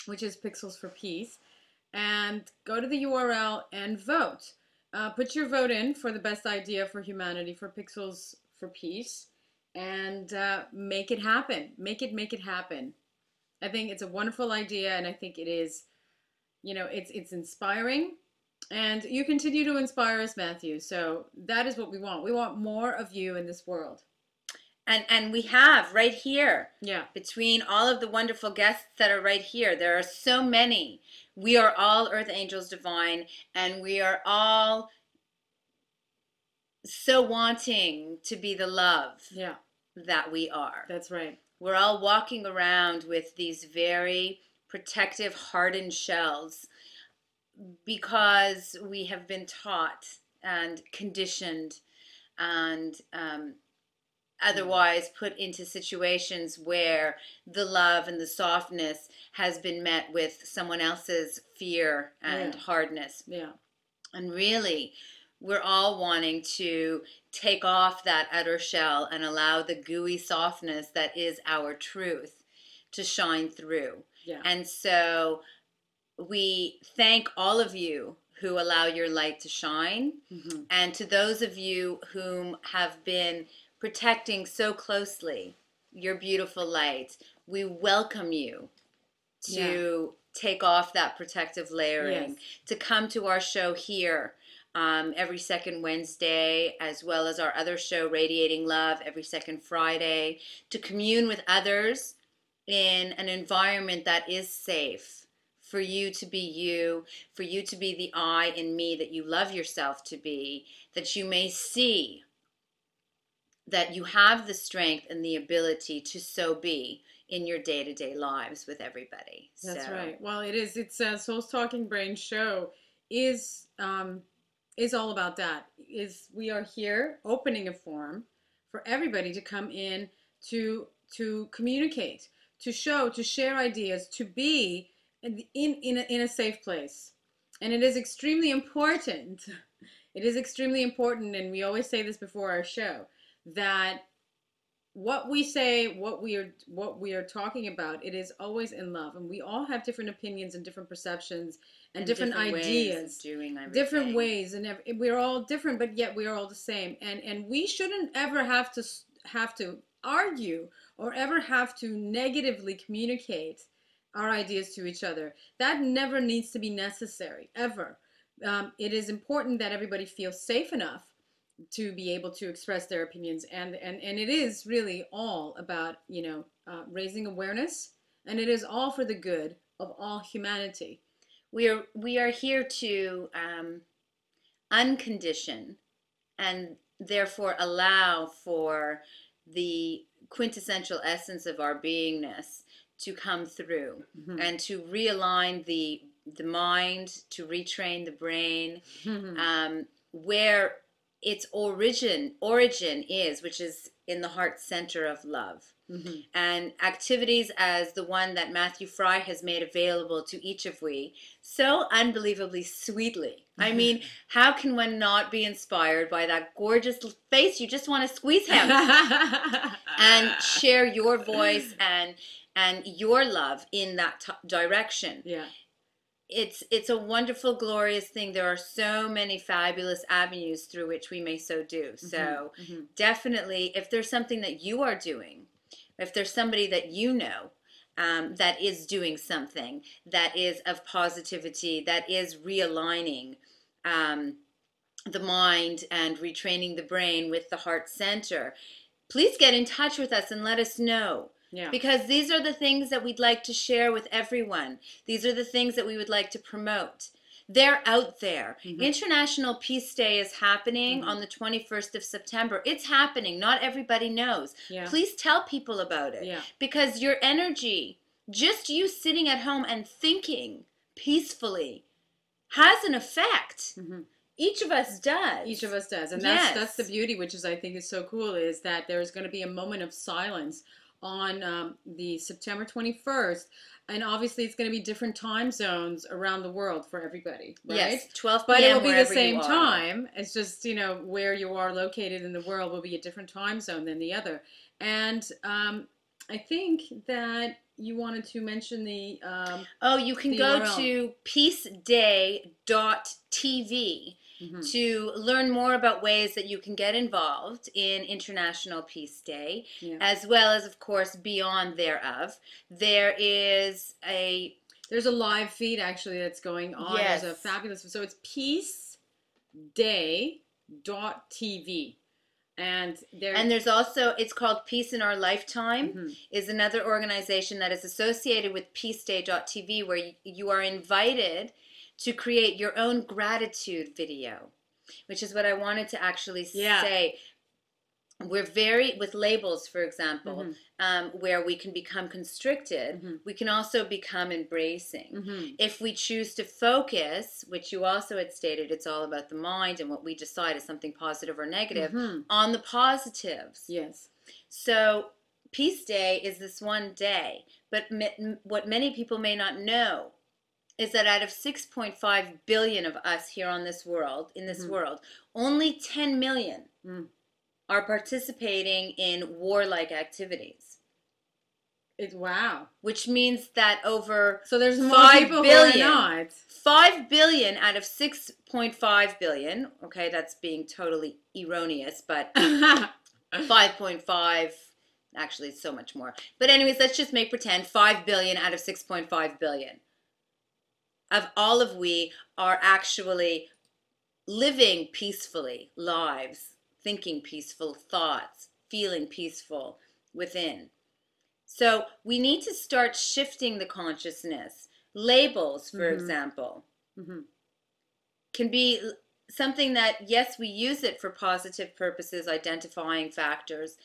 which is Pixels for Peace, and go to the URL and vote. Put your vote in for the best idea for humanity, for Pixels for Peace, and make it happen. Make it happen. I think it's a wonderful idea, and I think it is, you know, it's inspiring, and you continue to inspire us, Matthew. So that is what we want. We want more of you in this world. And we have right here, Yeah, between all of the wonderful guests that are right here, there are so many. We are all Earth Angels Divine, and we are all so wanting to be the love yeah, that we are. that's right. We're all walking around with these very protective, hardened shells because we have been taught and conditioned and otherwise put into situations where the love and the softness has been met with someone else's fear and hardness. Yeah, And really, we're all wanting to take off that outer shell and allow the gooey softness that is our truth to shine through. yeah. And so we thank all of you who allow your light to shine. Mm-hmm. And to those of you whom have been protecting so closely your beautiful light, we welcome you to take off that protective layering, to come to our show here every second Wednesday, as well as our other show, Radiating Love, every second Friday, to commune with others in an environment that is safe for you to be you, for you to be the I in me that you love yourself to be, that you may see that you have the strength and the ability to so be in your day-to-day lives with everybody. That's right. Well, it's Soul's Talking Brain show is all about that. We are here opening a forum for everybody to come in to communicate, to share ideas, to be in a safe place. And it is extremely important. It is extremely important, and we always say this before our show, that what we say, what we are talking about, it is always in love, and we all have different opinions and different perceptions and different ideas, different ways, and we're all different, but yet we are all the same. And we shouldn't ever have to argue or ever have to negatively communicate our ideas to each other. That never needs to be necessary, ever. It is important that everybody feels safe enough to be able to express their opinions, and it is really all about, you know, raising awareness, and it is all for the good of all humanity. We are here to uncondition and therefore allow for the quintessential essence of our beingness to come through, and to realign the mind, to retrain the brain, where its origin is, which is in the heart center of love. And activities as the one that Matthew Fry has made available to each of we so unbelievably sweetly. I mean, how can one not be inspired by that gorgeous face? You just want to squeeze him and share your voice and your love in that direction. Yeah. It's a wonderful, glorious thing. There are so many fabulous avenues through which we may so do. So definitely, if there's something that you are doing, if there's somebody that you know that is doing something that is of positivity, that is realigning the mind and retraining the brain with the heart center, please get in touch with us and let us know. Yeah. Because these are the things that we'd like to share with everyone. These are the things that we would like to promote. They're out there. International Peace Day is happening on the 21st of September. It's happening. Not everybody knows. Yeah. Please tell people about it. Yeah. Because your energy, just you sitting at home and thinking peacefully, has an effect. Each of us does. Each of us does. And that's the beauty, which is, I think, is so cool, is that there's going to be a moment of silence on the September 21st. And obviously, it's going to be different time zones around the world for everybody, right? Yes, 12 But p.m. it will be the wherever same you are. time. It's just, where you are located in the world will be a different time zone than the other. And I think that you wanted to mention the you can the go URL. to peaceday.tv to learn more about ways that you can get involved in International Peace Day, as well as, of course, beyond thereof. There's a live feed actually that's going on. Yes. There's a fabulous, so it's peaceday.tv. And there's also, it's called Peace in Our Lifetime, is another organization that is associated with peaceday.tv, where you are invited to create your own gratitude video, which is what I wanted to actually say. We're with labels, for example, where we can become constricted, we can also become embracing. If we choose to focus, which you also had stated, it's all about the mind and what we decide is something positive or negative, on the positives. Yes. So Peace Day is this one day, but what many people may not know is that out of 6.5 billion of us here on this world, only 10 million are participating in warlike activities. Wow. Which means that over there's more 5 people billion, who are not. 5 billion out of 6.5 billion, okay, that's being totally erroneous, but 5.5, actually it's so much more. But anyways, let's just make pretend 5 billion out of 6.5 billion. Of all of we are actually living peacefully lives, thinking peaceful thoughts, feeling peaceful within. So we need to start shifting the consciousness. Labels, for example, can be something that, yes, we use it for positive purposes, identifying factors,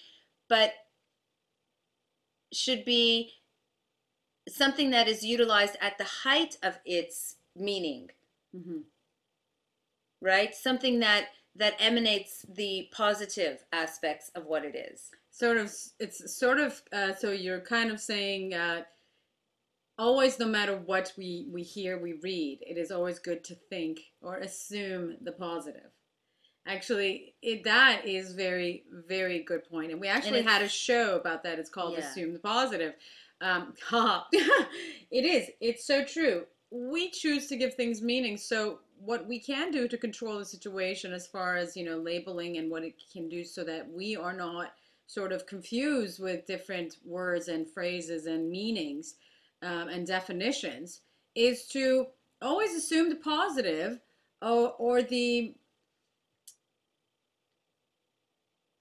but should be something that is utilized at the height of its meaning, right? Something that emanates the positive aspects of what it is. So you're kind of saying always, no matter what we hear, we read, it is always good to think or assume the positive. Actually, that is very, very good point. And we actually had a show about that. It's called Assume the Positive. It is. It's so true. We choose to give things meaning. So what we can do to control the situation as far as, labeling and what it can do so that we are not sort of confused with different words and phrases and meanings and definitions is to always assume the positive or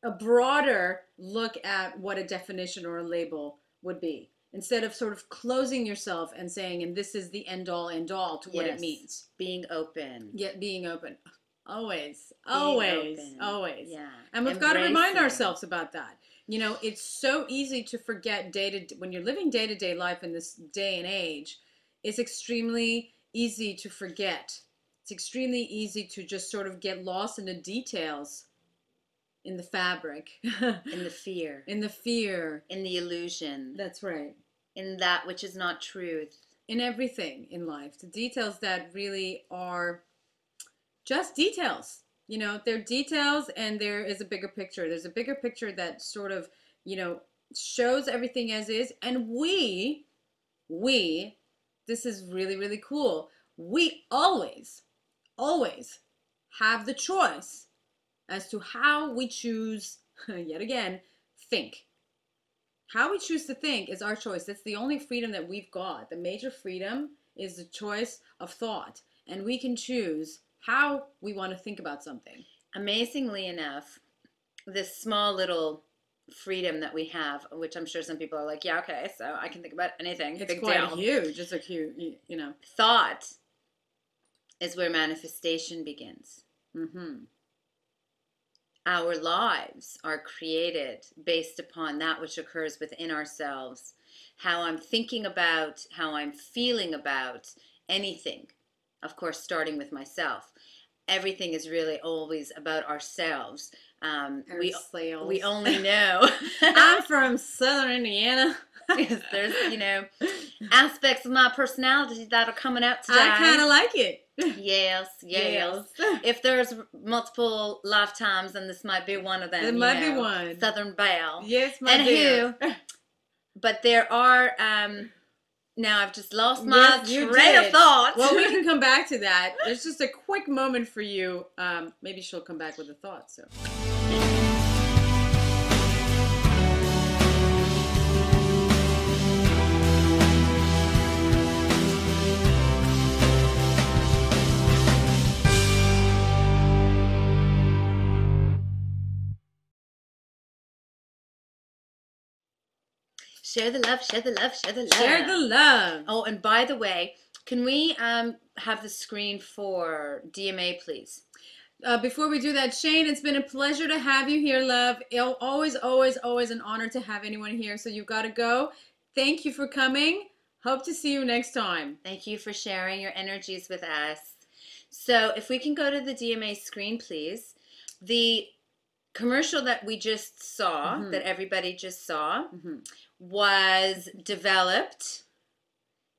a broader look at what a definition or a label would be, instead of sort of closing yourself and saying, and this is the end all to what it means. Being open. Yeah, being open. Always. Yeah. And we've got to remind ourselves about that. It's so easy to forget when you're living day-to-day life in this day and age, it's extremely easy to forget. It's extremely easy to just sort of get lost in the details, in the fabric. In the fear. In the fear. In the illusion. That's right. In that which is not truth. In everything in life. The details that really are just details. They're details, and there is a bigger picture. There's a bigger picture that sort of, shows everything as is. And we, this is really, really cool. We always have the choice as to how we choose, yet again, think. How we choose to think is our choice. That's the only freedom that we've got. The major freedom is the choice of thought. And we can choose how we want to think about something. Amazingly enough, this small little freedom that we have, which I'm sure some people are like, yeah, okay, so I can think about anything. It's big quite deal. huge. It's a huge, Thought is where manifestation begins. Our lives are created based upon that which occurs within ourselves. How I'm thinking about, how I'm feeling about anything. Of course, starting with myself. Everything is really always about ourselves. We sales. only know. I'm from Southern Indiana. Yes, there's, aspects of my personality that are coming out today. I kind of like it. Yes. If there's multiple lifetimes, then this might be one of them. It might be one. Southern Belle. Yes, my dear. But there are, now I've just lost my train of thought. Well, we can come back to that. There's just a quick moment for you. Maybe she'll come back with a thought, so. Share the love, share the love, share the love. Share the love. Oh, and by the way, can we have the screen for DMA, please? Before we do that, Shane, it's been a pleasure to have you here, love. Always an honor to have anyone here. So you've got to go. Thank you for coming. Hope to see you next time. Thank you for sharing your energies with us. So if we can go to the DMA screen, please. The commercial that we just saw, that everybody just saw, was developed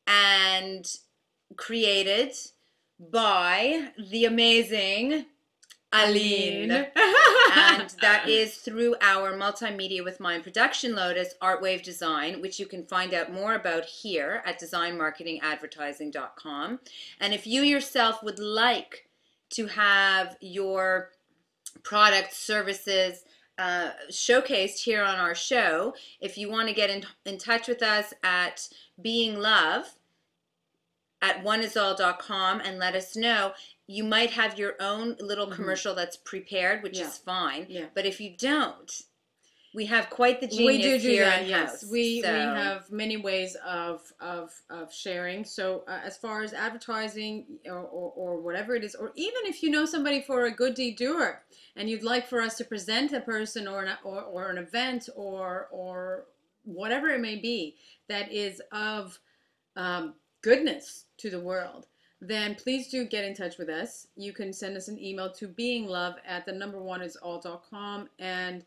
and created by the amazing Aline. And that is through our Multimedia with Mind production Lotus Artwave Design, which you can find out more about here at designmarketingadvertising.com. And if you yourself would like to have your products, services showcased here on our show, if you want to get in touch with us at Being Love at oneisall.com and let us know. You might have your own little commercial that's prepared, which is fine. Yeah. But if you don't, we have quite the genius here in-house. Yes, we have many ways of sharing. So as far as advertising or whatever it is, or even if you know somebody for a good deed doer and you'd like for us to present a person or an event or whatever it may be that is of goodness to the world, then please do get in touch with us. You can send us an email to beinglove@oneisall.com and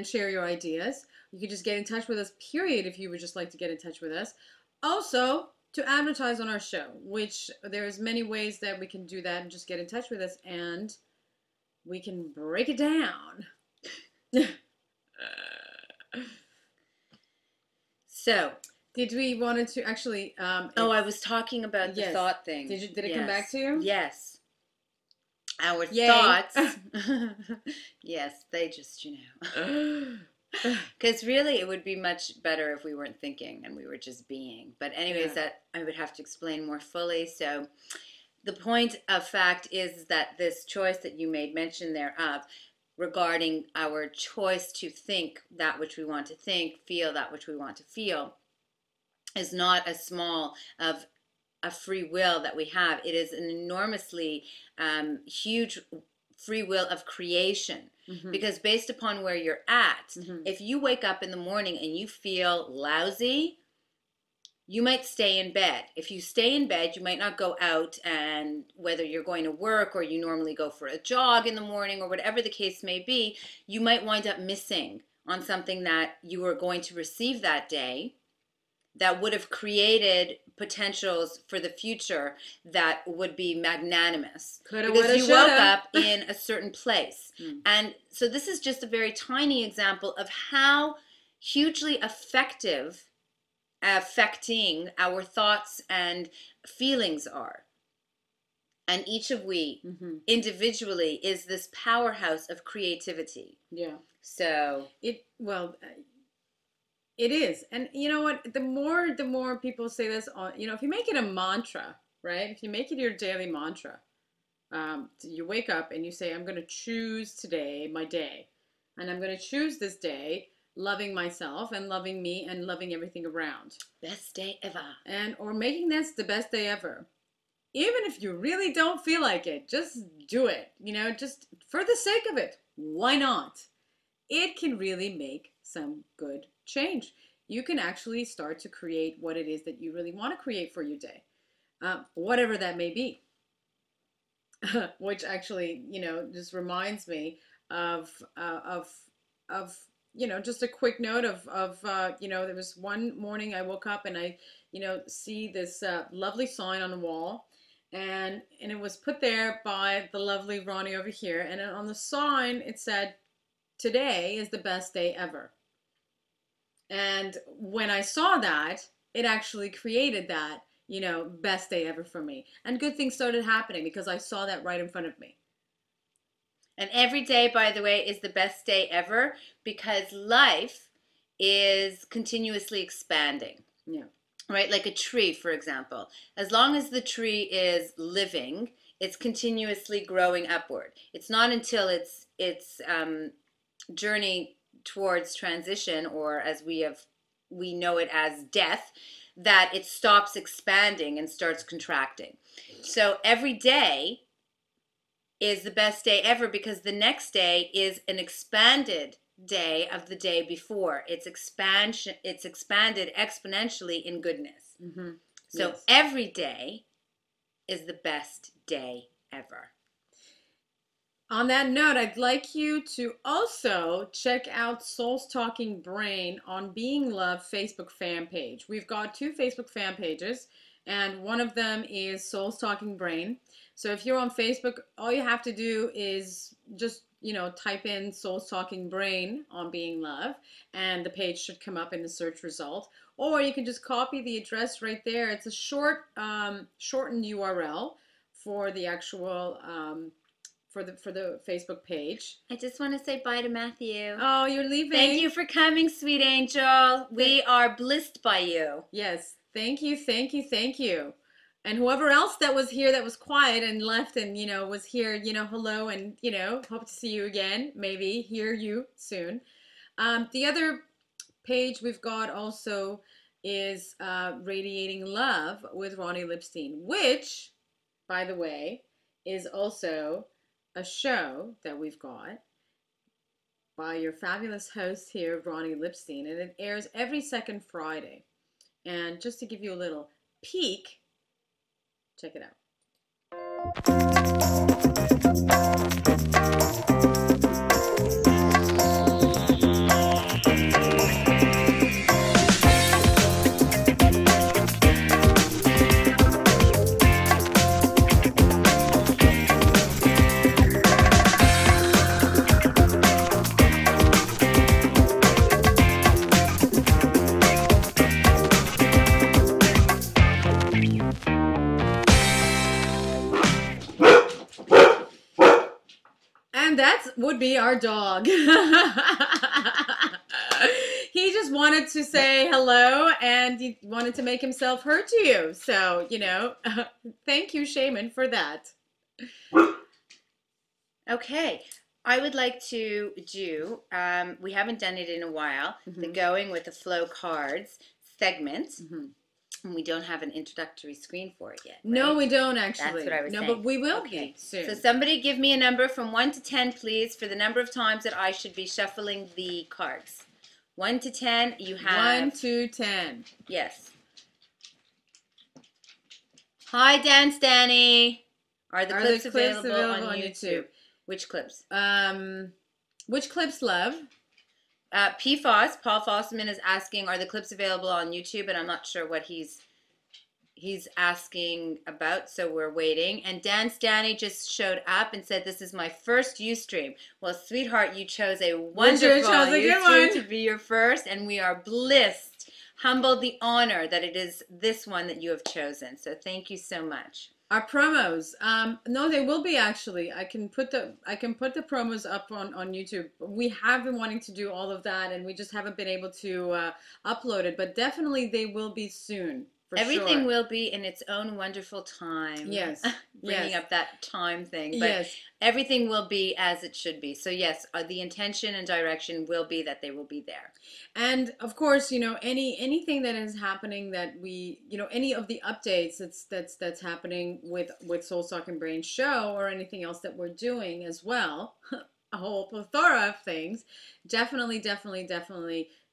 share your ideas. You can just get in touch with us, period, if you would just like to get in touch with us. Also, to advertise on our show, which there's many ways that we can do that, and just get in touch with us and we can break it down. So, did we wanted to actually? I was talking about the thought thing. Did it come back to you? Yes. Our thoughts. Yes, they just, because really it would be much better if we weren't thinking and we were just being. But anyways, that I would have to explain more fully. So the point of fact is that this choice that you made mention thereof regarding our choice to think that which we want to think, feel that which we want to feel, is not as small of a free will that we have. It is an enormously huge free will of creation, because based upon where you're at, if you wake up in the morning and you feel lousy, you might stay in bed. If you stay in bed, you might not go out, and whether you're going to work or you normally go for a jog in the morning or whatever the case may be, you might wind up missing on something that you were going to receive that day that would have created potentials for the future that would be magnanimous. Because you woke up in a certain place. And so this is just a very tiny example of how hugely affecting our thoughts and feelings are. And each of we individually is this powerhouse of creativity. Yeah. So it is. And you know what? The more people say this, if you make it a mantra, right? If you make it your daily mantra, you wake up and you say, I'm going to choose today, my day. And I'm going to choose this day loving myself and loving me and loving everything around. Best day ever. Or making this the best day ever. Even if you really don't feel like it, just do it. Just for the sake of it. Why not? It can really make some good change. You can actually start to create what it is that you really want to create for your day, whatever that may be. Which actually, just reminds me of just a quick note of there was one morning I woke up and I see this lovely sign on the wall, and it was put there by the lovely Roni over here, and on the sign it said, "Today is the best day ever." And when I saw that, it actually created that, best day ever for me. And good things started happening because I saw that right in front of me. And every day, by the way, is the best day ever because life is continuously expanding. Yeah. Right? Like a tree, for example. As long as the tree is living, it's continuously growing upward. It's not until its journey towards transition, or as we know it as death, that it stops expanding and starts contracting. So every day is the best day ever because the next day is an expanded day of the day before. It's expanded exponentially in goodness. Mm-hmm. So yes. Every day is the best day ever. On that note, I'd like you to also check out Soul's Talking Brain on Being Love Facebook fan page. We've got 2 Facebook fan pages, and one of them is Soul's Talking Brain. So if you're on Facebook, all you have to do is just, type in Soul's Talking Brain on Being Love, and the page should come up in the search result. Or you can just copy the address right there. It's a shortened URL for the actual for the Facebook page. I just want to say bye to Matthew. Oh, you're leaving. Thank you for coming, sweet angel. We are blessed by you. Yes. Thank you, thank you, thank you. And whoever else that was here that was quiet and left and, was here, hello and, hope to see you again. Maybe hear you soon. The other page we've got also is Radiating Love with Roni Lipstein, which, by the way, is also a show that we've got by your fabulous host here, Roni Lipstein, and it airs every second Friday. And just to give you a little peek, check it out. That would be our dog. He just wanted to say hello and he wanted to make himself heard to you. So, thank you, Shaman, for that. Okay. I would like to do, we haven't done it in a while, the Going with the Flow cards segment. And we don't have an introductory screen for it yet. Right? No, we don't actually. That's what I was saying. No, but we will be soon. So somebody give me a number from 1 to 10, please, for the number of times that I should be shuffling the cards. 1 to 10, you have... 1 to 10. Yes. Hi, Dance Danny. Are the clips available on YouTube? Which clips? Which clips, love? PFOS, Paul Fosselman, is asking, are the clips available on YouTube? And I'm not sure what he's asking about, so we're waiting. And Dance Danny just showed up and said, this is my first Ustream. Well, sweetheart, you chose a wonderful Ustream to be your first, and we are blessed, humbled, the honor that it is this one that you have chosen. So thank you so much. Our promos, no, they will be actually. I can put the promos up on YouTube. We have been wanting to do all of that, and we just haven't been able to upload it. But definitely, they will be soon. Everything will be in its own wonderful time. Yes. Bringing up that time thing. But yes. Everything will be as it should be. So yes, the intention and direction will be that they will be there. And of course, anything that is happening that we, any of the updates that's happening with Soul Talking Brain show or anything else that we're doing as well, a whole plethora of things, definitely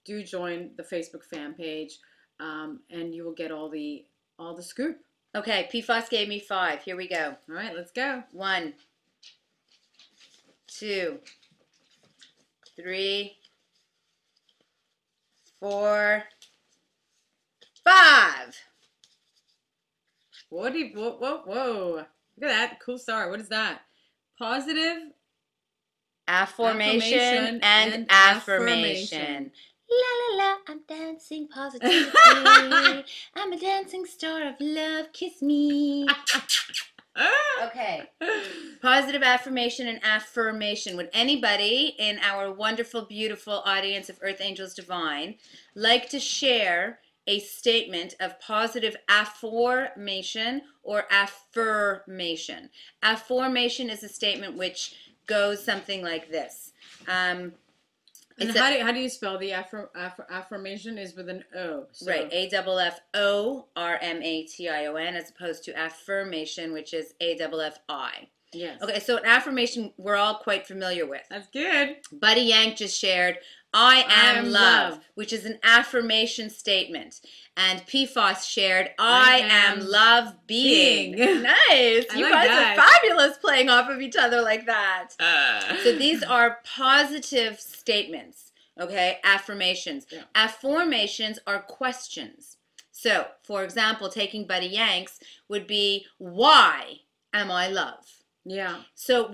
do join the Facebook fan page. And you will get all the scoop. Okay, PFOS gave me 5. Here we go. All right, let's go. 1, 2, 3, 4, 5. Whoa. Look at that. Cool star. What is that? Positive Affirmation and affirmation. La la la, I'm dancing positively. I'm a dancing star of love. Kiss me. Okay. Positive affirmation and affirmation. Would anybody in our wonderful, beautiful audience of Earth Angels Divine like to share a statement of positive affirmation or affirmation? Affirmation is a statement which goes something like this. And how do you spell the affirmation? Is with an O. So. Right, AFFORMATION, as opposed to affirmation, which is AFFI. Yes. Okay, so an affirmation we're all quite familiar with. That's good. Buddy Yank just shared, I am love, which is an affirmation statement. And PFOS shared, I am love being. Nice. You guys are fabulous playing off of each other like that. So these are positive statements, okay? Affirmations. Yeah. Affirmations are questions. So, for example, taking Buddy Yank's would be, why am I love? Yeah. So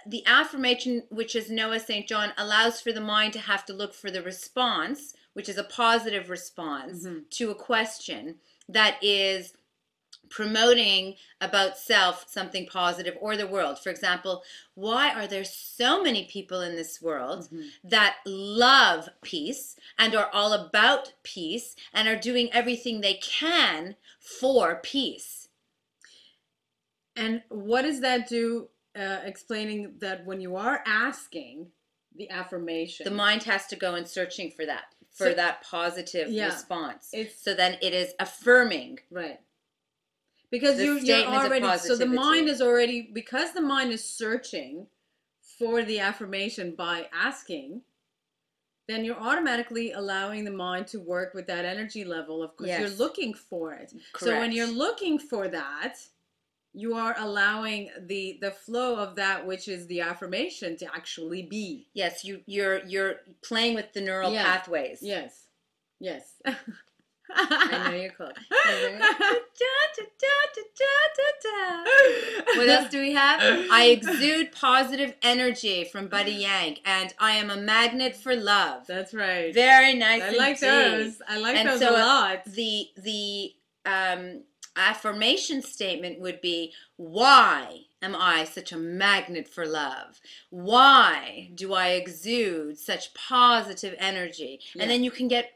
the affirmation, which is Noah St. John, allows for the mind to have to look for the response, which is a positive response to a question that is promoting about self something positive or the world. For example, why are there so many people in this world that love peace and are all about peace and are doing everything they can for peace? And what does that do, explaining that when you are asking the affirmation, the mind has to go and searching for that, that positive response. So then it is affirming. Right. Because you're already, so the mind is already, because the mind is searching for the affirmation by asking, then you're automatically allowing the mind to work with that energy level of course you're looking for it. Correct. So when you're looking for that, you are allowing the flow of that which is the affirmation to actually be. Yes, you're playing with the neural pathways. Yes. Yes. I know you're close. What else do we have? I exude positive energy from Buddy Yank, and I am a magnet for love. That's right. Very nice. I like those. I like those a lot. The affirmation statement would be, why am I such a magnet for love? Why do I exude such positive energy? And then you can get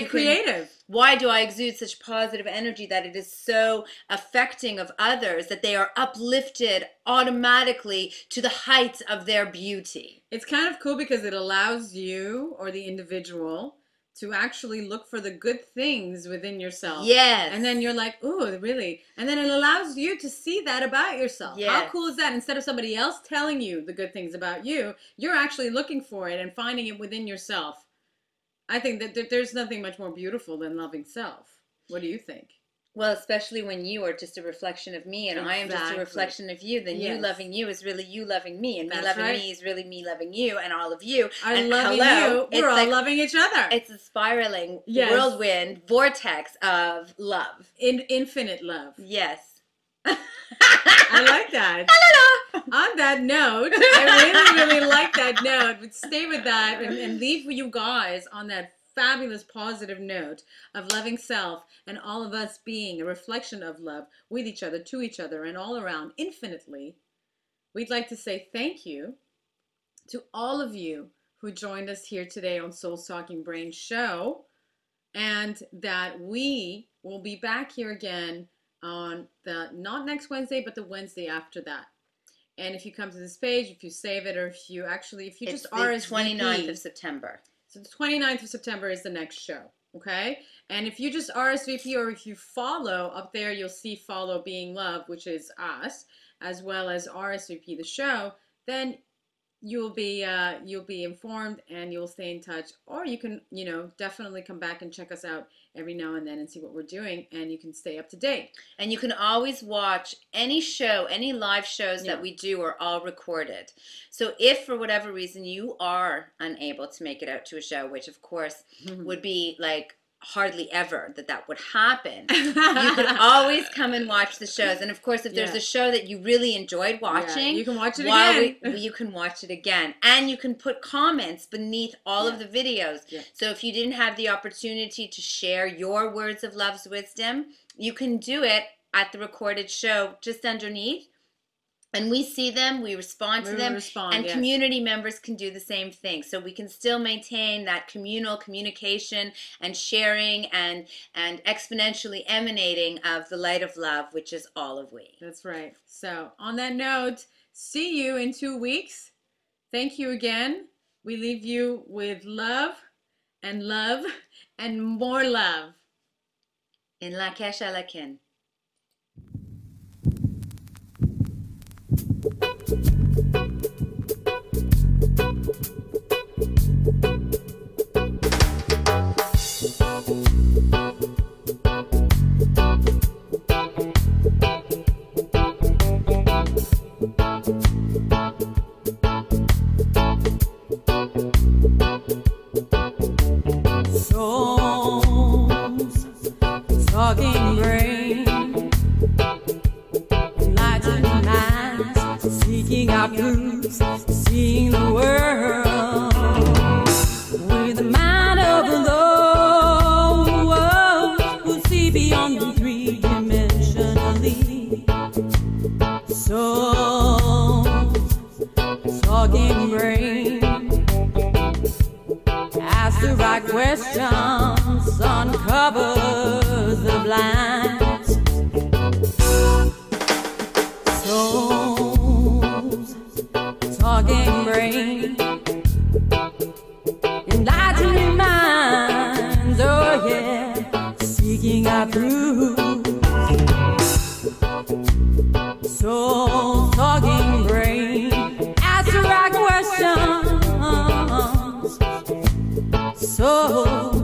creative. Why do I exude such positive energy that it is so affecting of others, that they are uplifted automatically to the heights of their beauty? It's kind of cool because it allows you or the individual to actually look for the good things within yourself. Yes. And then you're like, ooh, really? And then it allows you to see that about yourself. Yes. How cool is that? Instead of somebody else telling you the good things about you, you're actually looking for it and finding it within yourself. I think that there's nothing much more beautiful than loving self. What do you think? Well, especially when you are just a reflection of me, and I am just a reflection of you, then you loving you is really you loving me, and me loving me is really me loving you, and all of you are loving you. We're all loving each other. It's a spiraling whirlwind vortex of love. Infinite love. Yes. I like that. On that note, I really like that note. But stay with that and leave you guys on that fabulous positive note of loving self and all of us being a reflection of love with each other, to each other, and all around infinitely. We'd like to say thank you to all of you who joined us here today on Soul Talking Brain Show, and that we will be back here again on not next Wednesday, but the Wednesday after that. And if you come to this page, if you save it, or if you just RSVP. It's the 29th of September. So the 29th of September is the next show, okay? And if you just RSVP, or if you follow, up there you'll see follow Being Love, which is us, as well as RSVP the show, then you'll be informed and you'll stay in touch. Or you can, you know, definitely come back and check us out every now and then and see what we're doing, and you can stay up to date. And you can always watch any show, any live shows that we do are all recorded. So if for whatever reason you are unable to make it out to a show, which of course would be like hardly ever that would happen, you can always come and watch the shows. And of course, if there's a show that you really enjoyed watching, you can watch it again. You can watch it again, and you can put comments beneath all of the videos. So if you didn't have the opportunity to share your words of love's wisdom, you can do it at the recorded show just underneath. And we see them, we respond to them, and community members can do the same thing. So we can still maintain that communal communication and sharing and exponentially emanating of the light of love, which is all of we. That's right. So on that note, see you in 2 weeks. Thank you again. We leave you with love and more love. In la kesha lakin. Souls, talking brain, enlightened minds, seeking out truths, seeing the world with the mind of those who see beyond the three-dimensionally. Souls, talking brain, ask the right questions, uncovers the blinds. Souls, talking brain, enlightening minds, oh yeah, seeking out truth. Souls, talking brain, ask the right questions. So